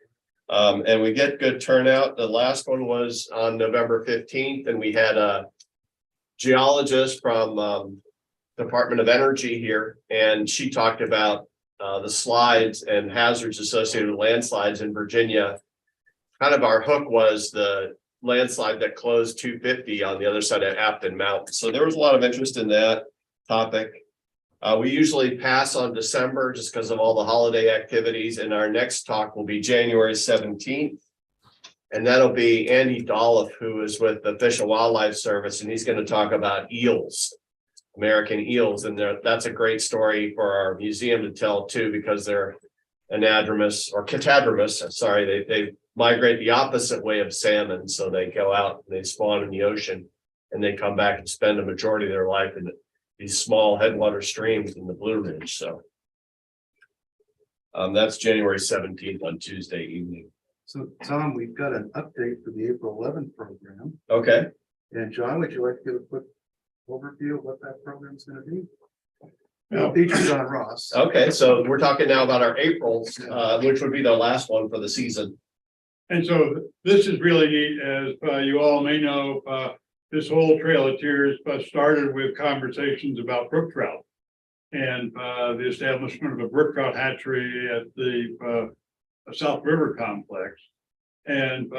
And we get good turnout. The last one was on November 15th, and we had a geologist from Department of Energy here, and she talked about the slides and hazards associated with landslides in Virginia. Kind of our hook was the landslide that closed 250 on the other side of Afton Mountain. So there was a lot of interest in that topic. We usually pass on December just because of all the holiday activities, and our next talk will be January 17th. And that'll be Andy Dolph, who is with the Fish and Wildlife Service, and he's going to talk about eels, American eels. And that's a great story for our museum to tell too, because they're anadromous or catadromous. Sorry, they migrate the opposite way of salmon. So they go out and they spawn in the ocean, and they come back and spend a majority of their life in these small headwater streams in the Blue Ridge. So that's January 17th on Tuesday evening. So Tom, we've got an update for the April 11th program. Okay. And John, would you like to give a quick overview of what that program is going to be? It'll feature John Ross. Okay, so we're talking now about our Aprils, which would be the last one for the season. And so this is really neat, as you all may know, this whole Trail of Tears started with conversations about brook trout and the establishment of a brook trout hatchery at the South River complex. And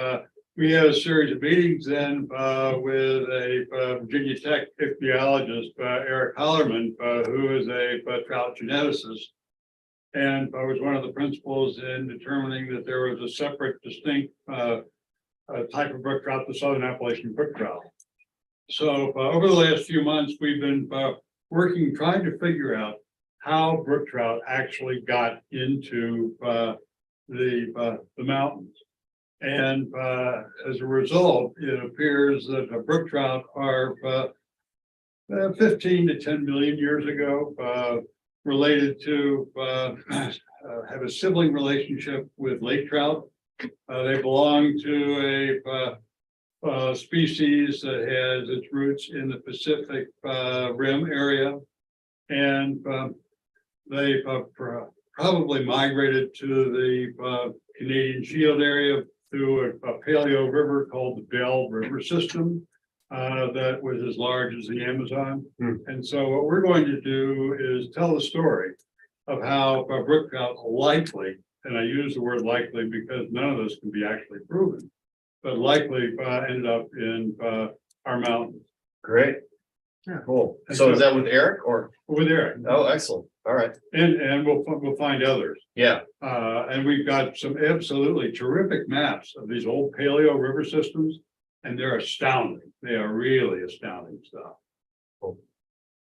we had a series of meetings then with a Virginia Tech ichthyologist, Eric Hollerman, who is a trout geneticist. And was one of the principals in determining that there was a separate, distinct type of brook trout, the Southern Appalachian brook trout. So over the last few months, we've been working, trying to figure out how brook trout actually got into the mountains. And as a result, it appears that brook trout are 15 to 10 million years ago related to have a sibling relationship with lake trout. They belong to a species that has its roots in the Pacific Rim area. And they probably migrated to the Canadian Shield area through a paleo river called the Bell River system that was as large as the Amazon. And so what we're going to do is tell the story of how brook trout likely, and I use the word likely because none of this can be actually proven, but likely ended up in our mountains. Great. Yeah. Cool. And So so- is that with Eric or? Over there. Oh, excellent. All right. And we'll find others. Yeah. And we've got some absolutely terrific maps of these old paleo river systems, and they're astounding. They are really astounding stuff.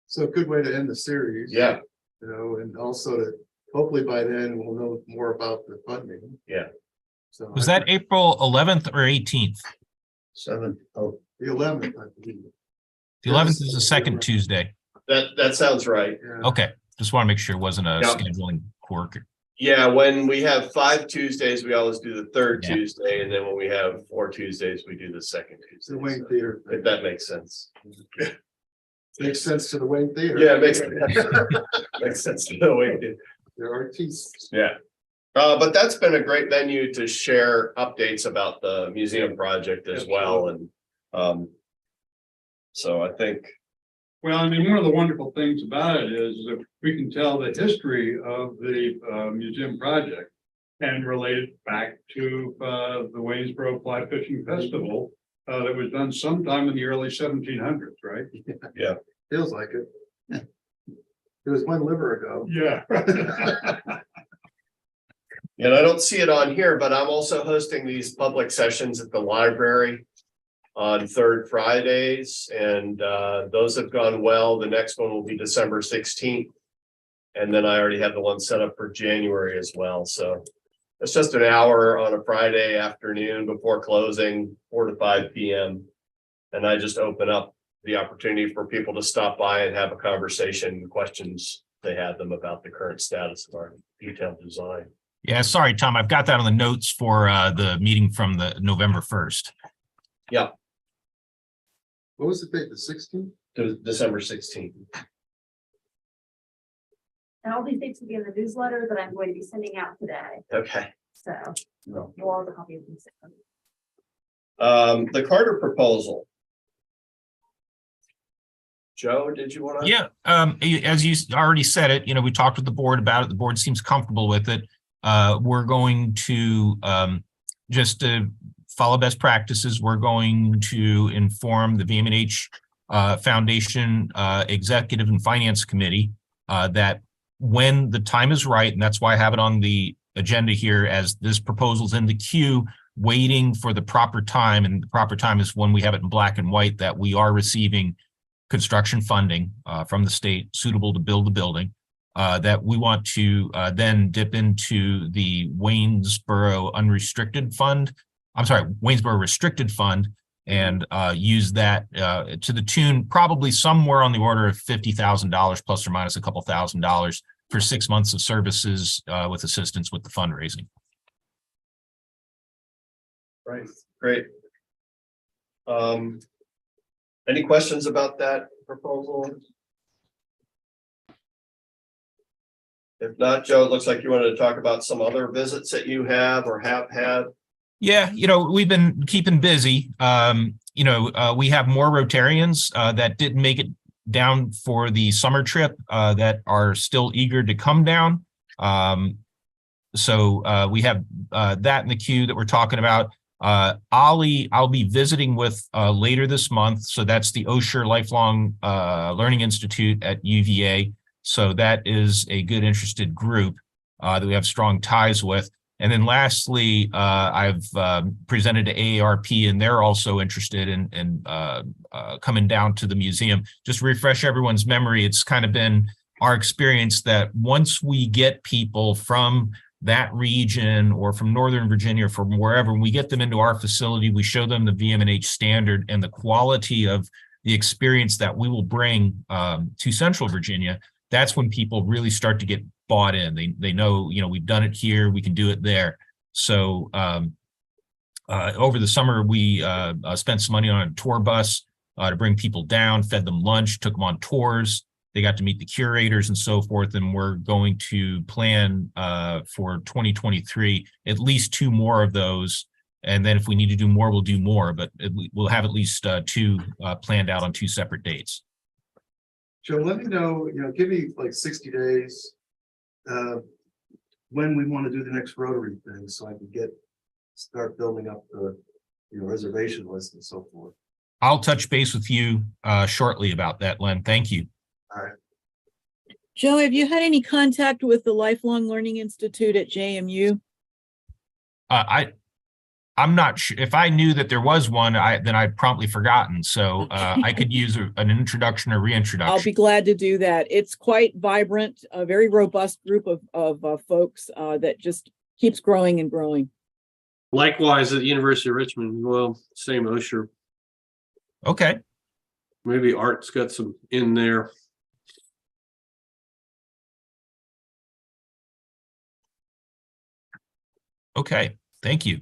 So a good way to end the series. Yeah. You know, and also to, hopefully by then we'll know more about the funding. Yeah. So Was that April 11th or 18th? 7. Oh, the 11th, I believe. The 11th is the second Tuesday. that sounds right. Yeah. Okay, just want to make sure it wasn't a Yeah. scheduling quirk. Yeah, when we have 5 Tuesdays, we always do the third Yeah. Tuesday, and then when we have 4 Tuesdays, we do the second It's the Tuesday. Wayne Theater. If that makes sense. Makes sense to the Wayne Theater. Yeah, it makes makes sense to know what we do. They're artists. Yeah. But that's been a great venue to share updates about the museum project as well, and so I think. Well, I mean, one of the wonderful things about it is that we can tell the history of the museum project and relate it back to the Waynesboro Fly Fishing Festival that was done sometime in the early 1700s, right? Yeah. Feels like it. It was one liver ago. Yeah. And I don't see it on here, but I'm also hosting these public sessions at the library on third Fridays, and those have gone well. The next one will be December 16th. And then I already have the one set up for January as well. So it's just an hour on a Friday afternoon before closing, 4 to 5 p.m. And I just open up the opportunity for people to stop by and have a conversation, questions they have them about the current status of our detailed design. Yeah, sorry, Tom, I've got that on the notes for the meeting from the November 1st. What was the date? The 16th? To December 16th. And all these dates will be in the newsletter that I'm going to be sending out today. Okay. So you'll all have a copy of these. The Carter proposal. Joe, did you want to? Yeah, as you already said it, we talked with the board about it. The board seems comfortable with it. We're going to just to follow best practices. We're going to inform the VMNH Foundation Executive and Finance Committee that when the time is right, and that's why I have it on the agenda here as this proposal's in the queue, waiting for the proper time, and the proper time is when we have it in black and white, that we are receiving construction funding from the state suitable to build the building, that we want to then dip into the Waynesboro unrestricted fund. I'm sorry, Waynesboro restricted fund, and use that to the tune probably somewhere on the order of $50,000 plus or minus a couple $1,000 for 6 months of services with assistance with the fundraising. Right, great. Any questions about that proposal? If not, Joe, it looks like you wanted to talk about some other visits that you have or have had. Yeah, we've been keeping busy. We have more Rotarians that didn't make it down for the summer trip that are still eager to come down. So we have that in the queue that we're talking about. I'll be visiting with later this month. So that's the Osher Lifelong Learning Institute at UVA. So that is a good interested group that we have strong ties with. And then lastly, I've presented to AARP, and they're also interested in coming down to the museum. Just to refresh everyone's memory, it's kind of been our experience that once we get people from that region or from Northern Virginia or from wherever, we get them into our facility, we show them the VMNH standard and the quality of the experience that we will bring to Central Virginia. That's when people really start to get bought in. They know, we've done it here, we can do it there. So over the summer, we spent some money on a tour bus to bring people down, fed them lunch, took them on tours. They got to meet the curators and so forth. And we're going to plan for 2023, at least 2 more of those. And then if we need to do more, we'll do more, but we'll have at least 2 planned out on 2 separate dates. Joe, let me know, give me like 60 days when we want to do the next Rotary thing, so I can start building up the reservation list and so forth. I'll touch base with you shortly about that, Len. Thank you. All right. Joe, have you had any contact with the Lifelong Learning Institute at JMU? I'm not sure. If I knew that there was one, then I'd promptly forgotten. So I could use an introduction or reintroduction. I'll be glad to do that. It's quite vibrant, a very robust group of folks that just keeps growing and growing. Likewise, at the University of Richmond, well, same Osher. Okay. Maybe Art's got some in there. Okay. Thank you.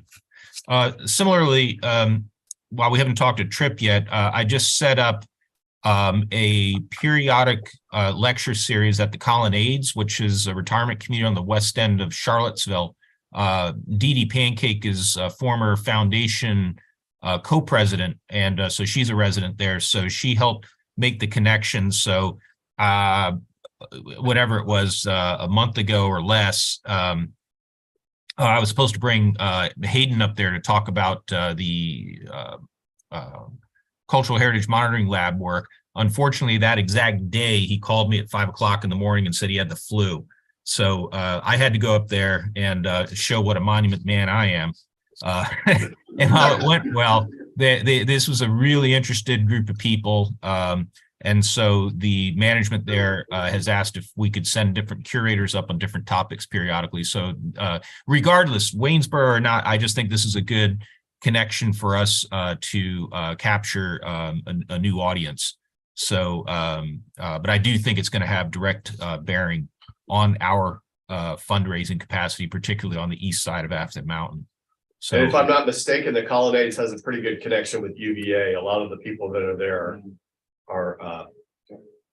Similarly, while we haven't talked to Trip yet, I just set up a periodic lecture series at the Colonnades, which is a retirement community on the west end of Charlottesville. Dee Dee Pancake is a former foundation co-president, and so she's a resident there. So she helped make the connection. So whatever it was, a month ago or less, I was supposed to bring Hayden up there to talk about the Cultural Heritage Monitoring Lab work. Unfortunately, that exact day, he called me at 5 o'clock in the morning and said he had the flu. So I had to go up there and show what a monument man I am. And while it went well, this was a really interested group of people. And so the management there has asked if we could send different curators up on different topics periodically. So regardless, Waynesboro or not, I just think this is a good connection for us to capture a new audience. So, but I do think it's going to have direct bearing on our fundraising capacity, particularly on the east side of Afton Mountain. So, and if I'm not mistaken, the Colonnades has a pretty good connection with UVA. A lot of the people that are there are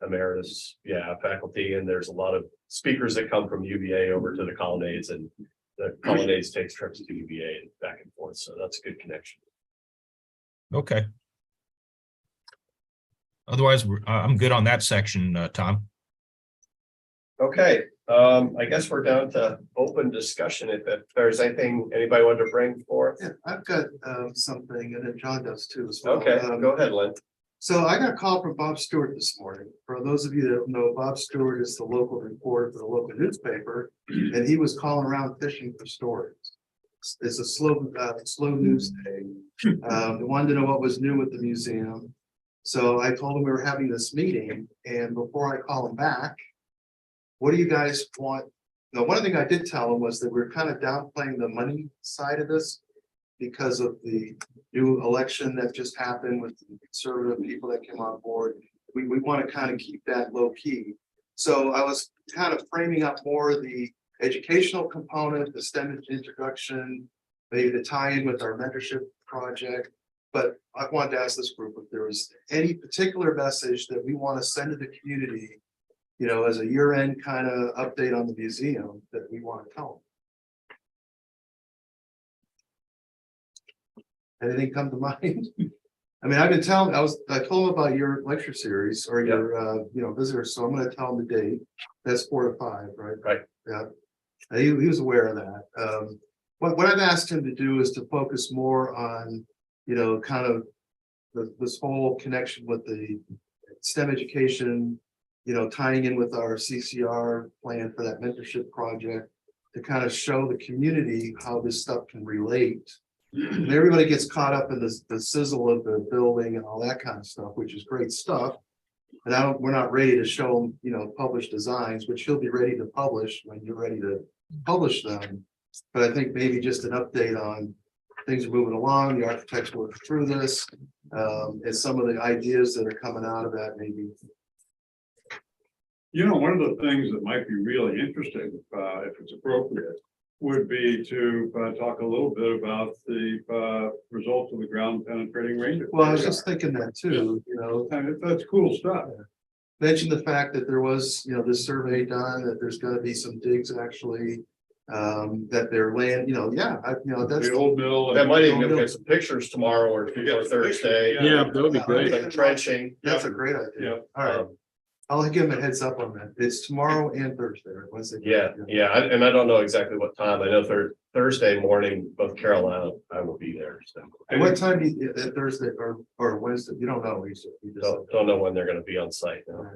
emeritus, faculty, and there's a lot of speakers that come from UVA over to the Colonnades, and the Colonnades takes trips to UVA and back and forth. So that's a good connection. okay. Otherwise, I'm good on that section, Tom. Okay, I guess we're down to open discussion. If there's anything anybody wanted to bring forth. Yeah, I've got something, and then John does too as well. Okay, go ahead, Lynn. So I got a call from Bob Stewart this morning. For those of you that don't know, Bob Stewart is the local reporter for the local newspaper, and he was calling around fishing for stories. It's a slow news day. They wanted to know what was new with the museum. So I told him we were having this meeting, and before I call him back, what do you guys want? Now, one thing I did tell him was that we're kind of downplaying the money side of this because of the new election that just happened with the conservative people that came on board. We want to kind of keep that low key. So I was kind of framing up more the educational component, the STEM introduction, maybe the tie-in with our mentorship project. But I wanted to ask this group if there was any particular message that we want to send to the community, as a year-end kind of update on the museum that we want to tell them. Anything come to mind? I mean, I've been telling, I told him about your lecture series or your, visitors. So I'm going to tell him the date. That's 4 to 5, right? Right. Yeah. He was aware of that. what I've asked him to do is to focus more on, you know, kind of this whole connection with the STEM education, you know, tying in with our CCR plan for that mentorship project to kind of show the community how this stuff can relate. And everybody gets caught up in the sizzle of the building and all that kind of stuff, which is great stuff. And we're not ready to show them, you know, published designs, which he'll be ready to publish when you're ready to publish them. But I think maybe just an update on things are moving along, the architects work through this, and some of the ideas that are coming out of that maybe. You know, one of the things that might be really interesting, if it's appropriate, would be to talk a little bit about the results of the ground penetrating range. Well, I was just thinking that too, you know. And that's cool stuff. Mention the fact that there was, you know, this survey done, that there's gonna be some digs actually, that they're land, you know, you know, that's. The old mill. That might even get some pictures tomorrow or Thursday. Yeah, that would be great. Some trenching. That's a great idea. Yeah. All right, I'll give him a heads up on that. It's tomorrow and Thursday, right? Wednesday. Yeah, and I don't know exactly what time. I know Thursday morning, both Carol and I will be there, so. And what time do you, Thursday or Wednesday? You don't know, Lisa. You just- Don't know when they're gonna be on site now.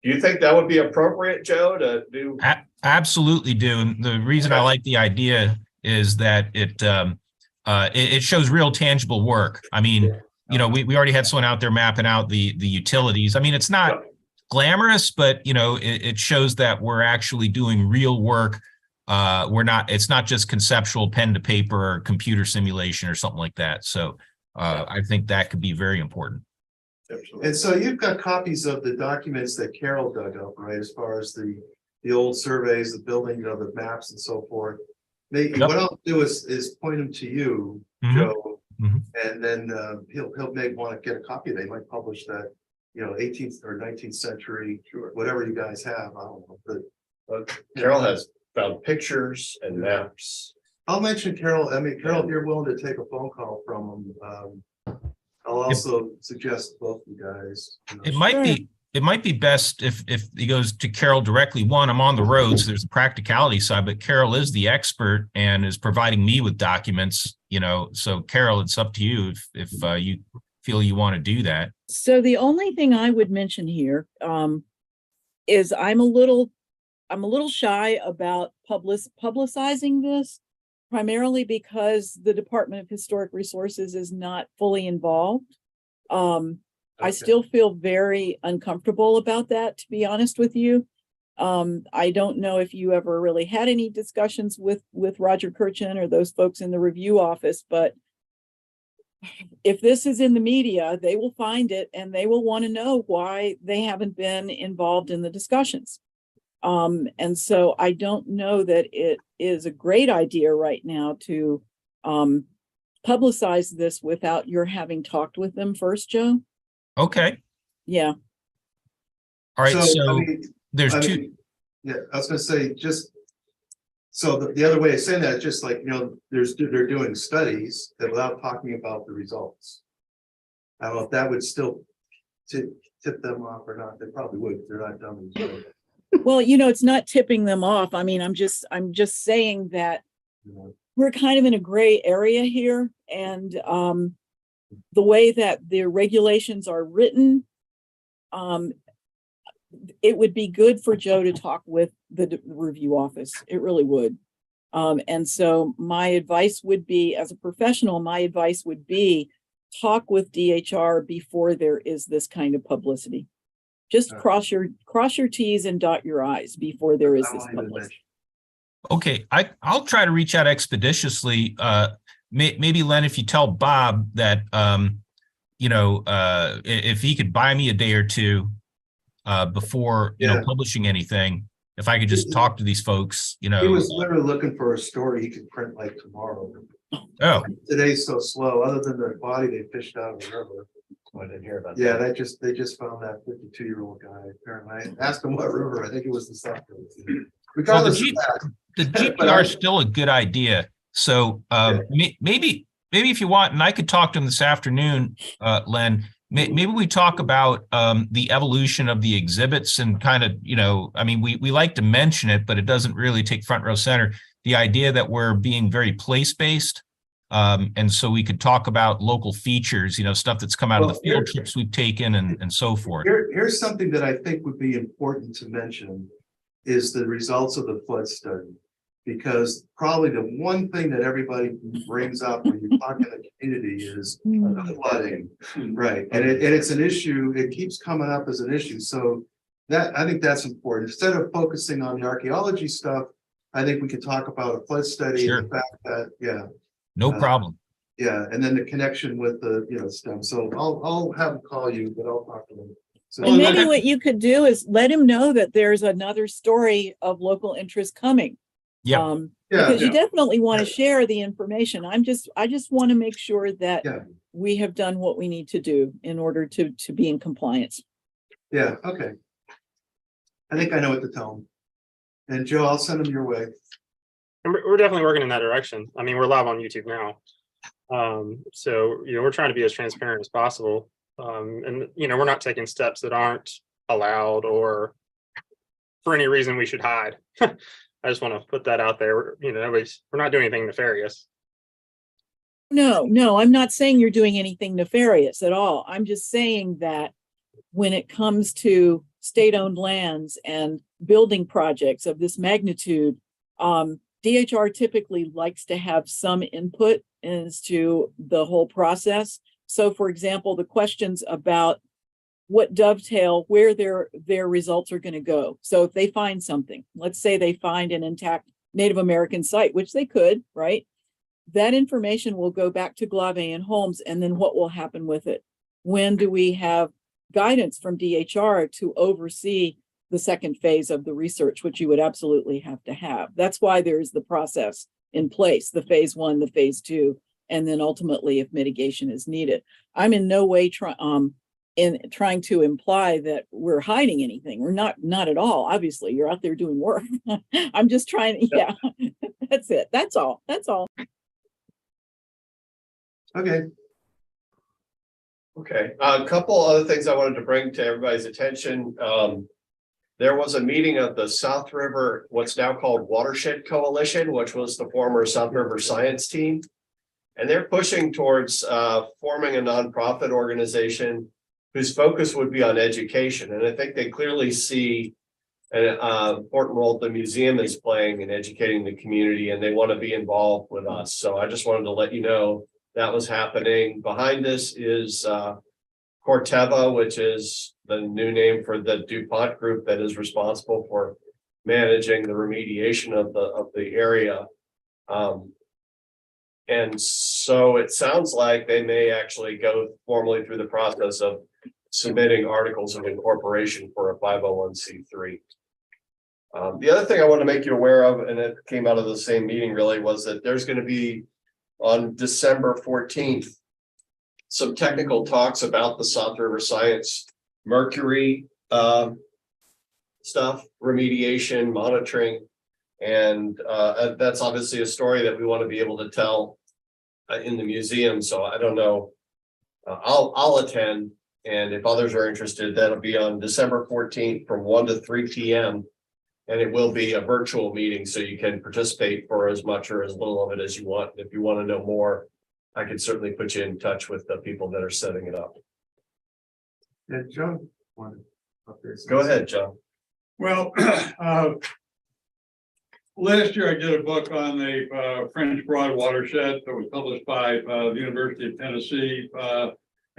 Do you think that would be appropriate, Joe, to do? Absolutely do. And the reason I like the idea is that it shows real tangible work. I mean, you know, we already had someone out there mapping out the utilities. I mean, it's not glamorous, but you know, it shows that we're actually doing real work. It's not just conceptual pen to paper or computer simulation or something like that. So I think that could be very important. And so you've got copies of the documents that Carol dug up, right? As far as the old surveys, the building, you know, the maps and so forth. What I'll do is point them to you, Joe, and then he'll may want to get a copy. They might publish that, you know, 18th or 19th century, whatever you guys have. I don't know, but Carol has found pictures and maps. I'll mention Carol. I mean, Carol, if you're willing to take a phone call from them, I'll also suggest both you guys. You know. It might be best if he goes to Carol directly. One, I'm on the road, so there's a practicality side, but Carol is the expert and is providing me with documents, you know. So Carol, it's up to you if you feel you want to do that. So the only thing I would mention here is I'm a little shy about publicizing this, primarily because the Department of Historic Resources is not fully involved. I still feel very uncomfortable about that, to be honest with you. I don't know if you ever really had any discussions with Roger Kirchen or those folks in the review office, but if this is in the media, they will find it and they will want to know why they haven't been involved in the discussions. And so I don't know that it is a great idea right now to publicize this without your having talked with them first, Joe. Okay. Yeah. All right. So I mean, there's I two. mean, yeah, I was gonna say, just so the other way of saying that, just like, you know, they're doing studies that without talking about the results. I don't know if that would still tip them off or not. They probably would. They're not dummies. Well, you know, it's not tipping them off. I mean, I'm just saying that we're kind of in a gray area here, and the way that the regulations are written, it would be good for Joe to talk with the review office. It really would. And so my advice would be, as a professional, my advice would be talk with DHR before there is this kind of publicity. Just cross your T's and dot your I's before there is this publicity. Okay, I'll try to reach out expeditiously. Maybe Len, if you tell Bob that you know, if he could buy me a day or two before you know publishing anything, if I could just talk to these folks, you know. He was literally looking for a story he could print like tomorrow. Oh, Today's so slow. Other than the body they fished out of the river. I didn't hear about that. Yeah, they just found that 52-year-old guy. Apparently, I asked him what river. I think it was the South River. Regardless of that, the GPR is still a good idea. So maybe if you want, and I could talk to him this afternoon, Len, Maybe we talk about the evolution of the exhibits and kind of, I mean, we like to mention it, but it doesn't really take front row center. The idea that we're being very place-based. And so we could talk about local features, stuff that's come out of the field trips we've taken and so forth. Here's something that I think would be important to mention is the results of the flood study. Because probably the one thing that everybody brings up when you talk in the community is the flooding, right? And it's an issue, it keeps coming up as an issue. So I think that's important. Instead of focusing on the archaeology stuff, I think we could talk about a flood study. Sure. And the fact that, No problem. Yeah, and then the connection with the, STEM. So I'll have them call you, but I'll talk to them. So And maybe what you could do is let him know that there's another story of local interest coming. Yeah. Because you definitely want to share the information. I just want to make sure that we have done what we need to do in order to be in compliance. Yeah, okay. I think I know what to tell them. And Joe, I'll send them your way. And we're definitely working in that direction. I mean, we're live on YouTube now. So, we're trying to be as transparent as possible. And, we're not taking steps that aren't allowed or for any reason we should hide. I just want to put that out there. We're not doing anything nefarious. No, I'm not saying you're doing anything nefarious at all. I'm just saying that when it comes to state-owned lands and building projects of this magnitude, DHR typically likes to have some input as to the whole process. So, for example, the questions about what dovetail where their results are going to go. So if they find something, let's say they find an intact Native American site, which they could, right? That information will go back to Glave and Holmes, and then what will happen with it? When do we have guidance from DHR to oversee the second phase of the research, which you would absolutely have to have? That's why there's the process in place, the phase 1, the phase 2, and then ultimately if mitigation is needed. I'm in no way trying to imply that we're hiding anything. We're not at all. Obviously, you're out there doing work. I'm just trying, that's it. That's all. Okay. Okay, a couple other things I wanted to bring to everybody's attention. There was a meeting of the South River, what's now called Watershed Coalition, which was the former South River Science Team. And they're pushing towards forming a nonprofit organization whose focus would be on education. And I think they clearly see an important role the museum is playing in educating the community, and they want to be involved with us. So I just wanted to let you know that was happening. Behind this is Corteva, which is the new name for the DuPont group that is responsible for managing the remediation of the area. And so it sounds like they may actually go formally through the process of submitting articles of incorporation for a 501c3. The other thing I want to make you aware of, and it came out of the same meeting really, was that there's going to be on December 14th, some technical talks about the South River Science mercury stuff, remediation, monitoring. And that's obviously a story that we want to be able to tell in the museum. So I don't know, I'll attend. And if others are interested, that'll be on December 14th from 1 to 3 p.m. And it will be a virtual meeting, so you can participate for as much or as little of it as you want. If you want to know more, I can certainly put you in touch with the people that are setting it up. Yeah, John wanted up there. Go ahead, John. Well, last year I did a book on the French Broad watershed that was published by the University of Tennessee,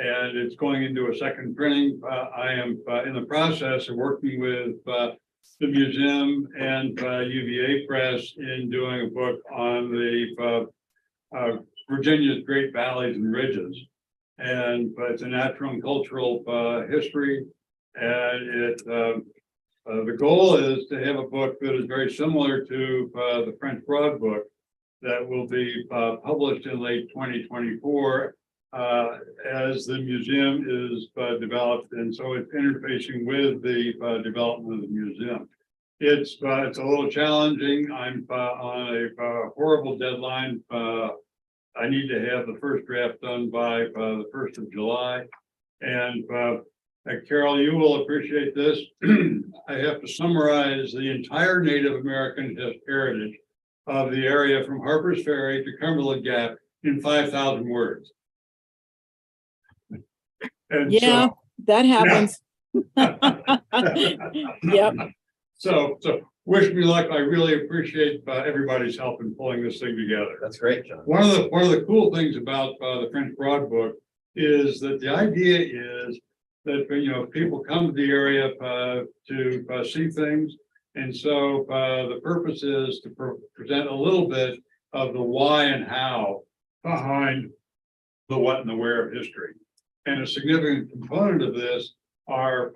and it's going into a second printing. I am in the process of working with the museum and UVA Press in doing a book on the Virginia's Great Valleys and Ridges. And it's a natural and cultural history. And the goal is to have a book that is very similar to the French Broad book that will be published in late 2024 as the museum is developed. And so it's interfacing with the development of the museum. It's a little challenging. I'm on a horrible deadline. I need to have the first draft done by the 1st of July. And Carol, you will appreciate this. I have to summarize the entire Native American heritage of the area from Harper's Ferry to Cumberland Gap in 5,000 words. And Yeah, that happens. Yep. So wish me luck. I really appreciate everybody's help in pulling this thing together. That's great, John. One of the cool things about the French Broad Book is that the idea is that, you know, people come to the area to see things. And so the purpose is to present a little bit of the why and how behind the what and the where of history. And a significant component of this are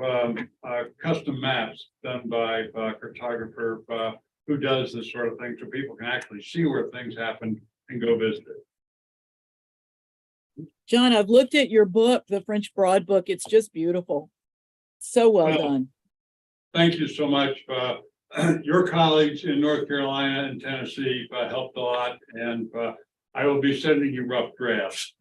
custom maps done by a cartographer who does this sort of thing, so people can actually see where things happen and go visit it. John, I've looked at your book, the French Broad Book. It's just beautiful. So well done. Thank you so much. Your colleagues in North Carolina and Tennessee helped a lot, and I will be sending you rough drafts.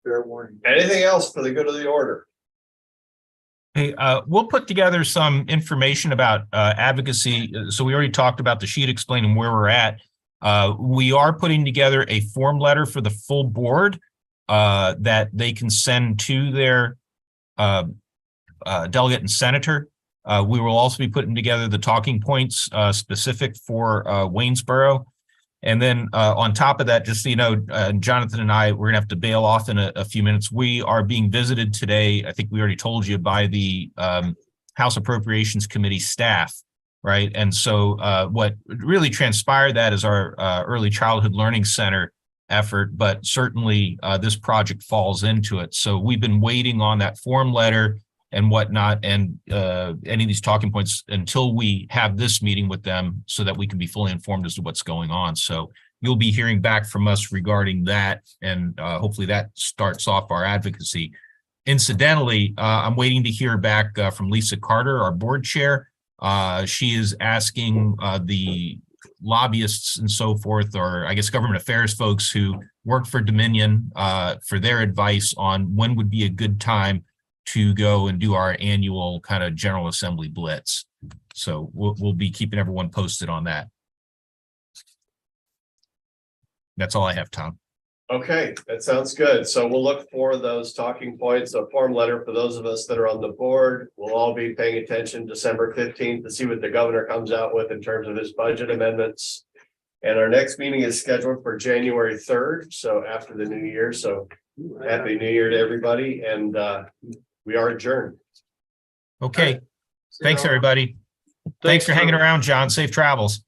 Fair warning. Anything else for the good of the order? Hey, we'll put together some information about advocacy. So we already talked about the sheet explaining where we're at. We are putting together a form letter for the full board that they can send to their delegate and senator. We will also be putting together the talking points specific for Waynesboro. And then on top of that, just so you know, Jonathan and I, we're gonna have to bail off in a few minutes. We are being visited today, I think we already told you, by the House Appropriations Committee staff, right? And so what really transpired that is our Early Childhood Learning Center effort, but certainly this project falls into it. So we've been waiting on that form letter and whatnot, and any of these talking points until we have this meeting with them so that we can be fully informed as to what's going on. So you'll be hearing back from us regarding that, and hopefully that starts off our advocacy. Incidentally, I'm waiting to hear back from Lisa Carter, our board chair. She is asking the lobbyists and so forth, or I guess government affairs folks who work for Dominion for their advice on when would be a good time to go and do our annual kind of General Assembly blitz. So we'll be keeping everyone posted on that. That's all I have, Tom. Okay, that sounds good. So we'll look for those talking points, a form letter for those of us that are on the board. We'll all be paying attention December 15th to see what the governor comes out with in terms of his budget amendments. And our next meeting is scheduled for January 3rd, so after the new year. So happy New Year to everybody, and we are adjourned. Okay, thanks everybody. Thanks for hanging around, John. Safe travels.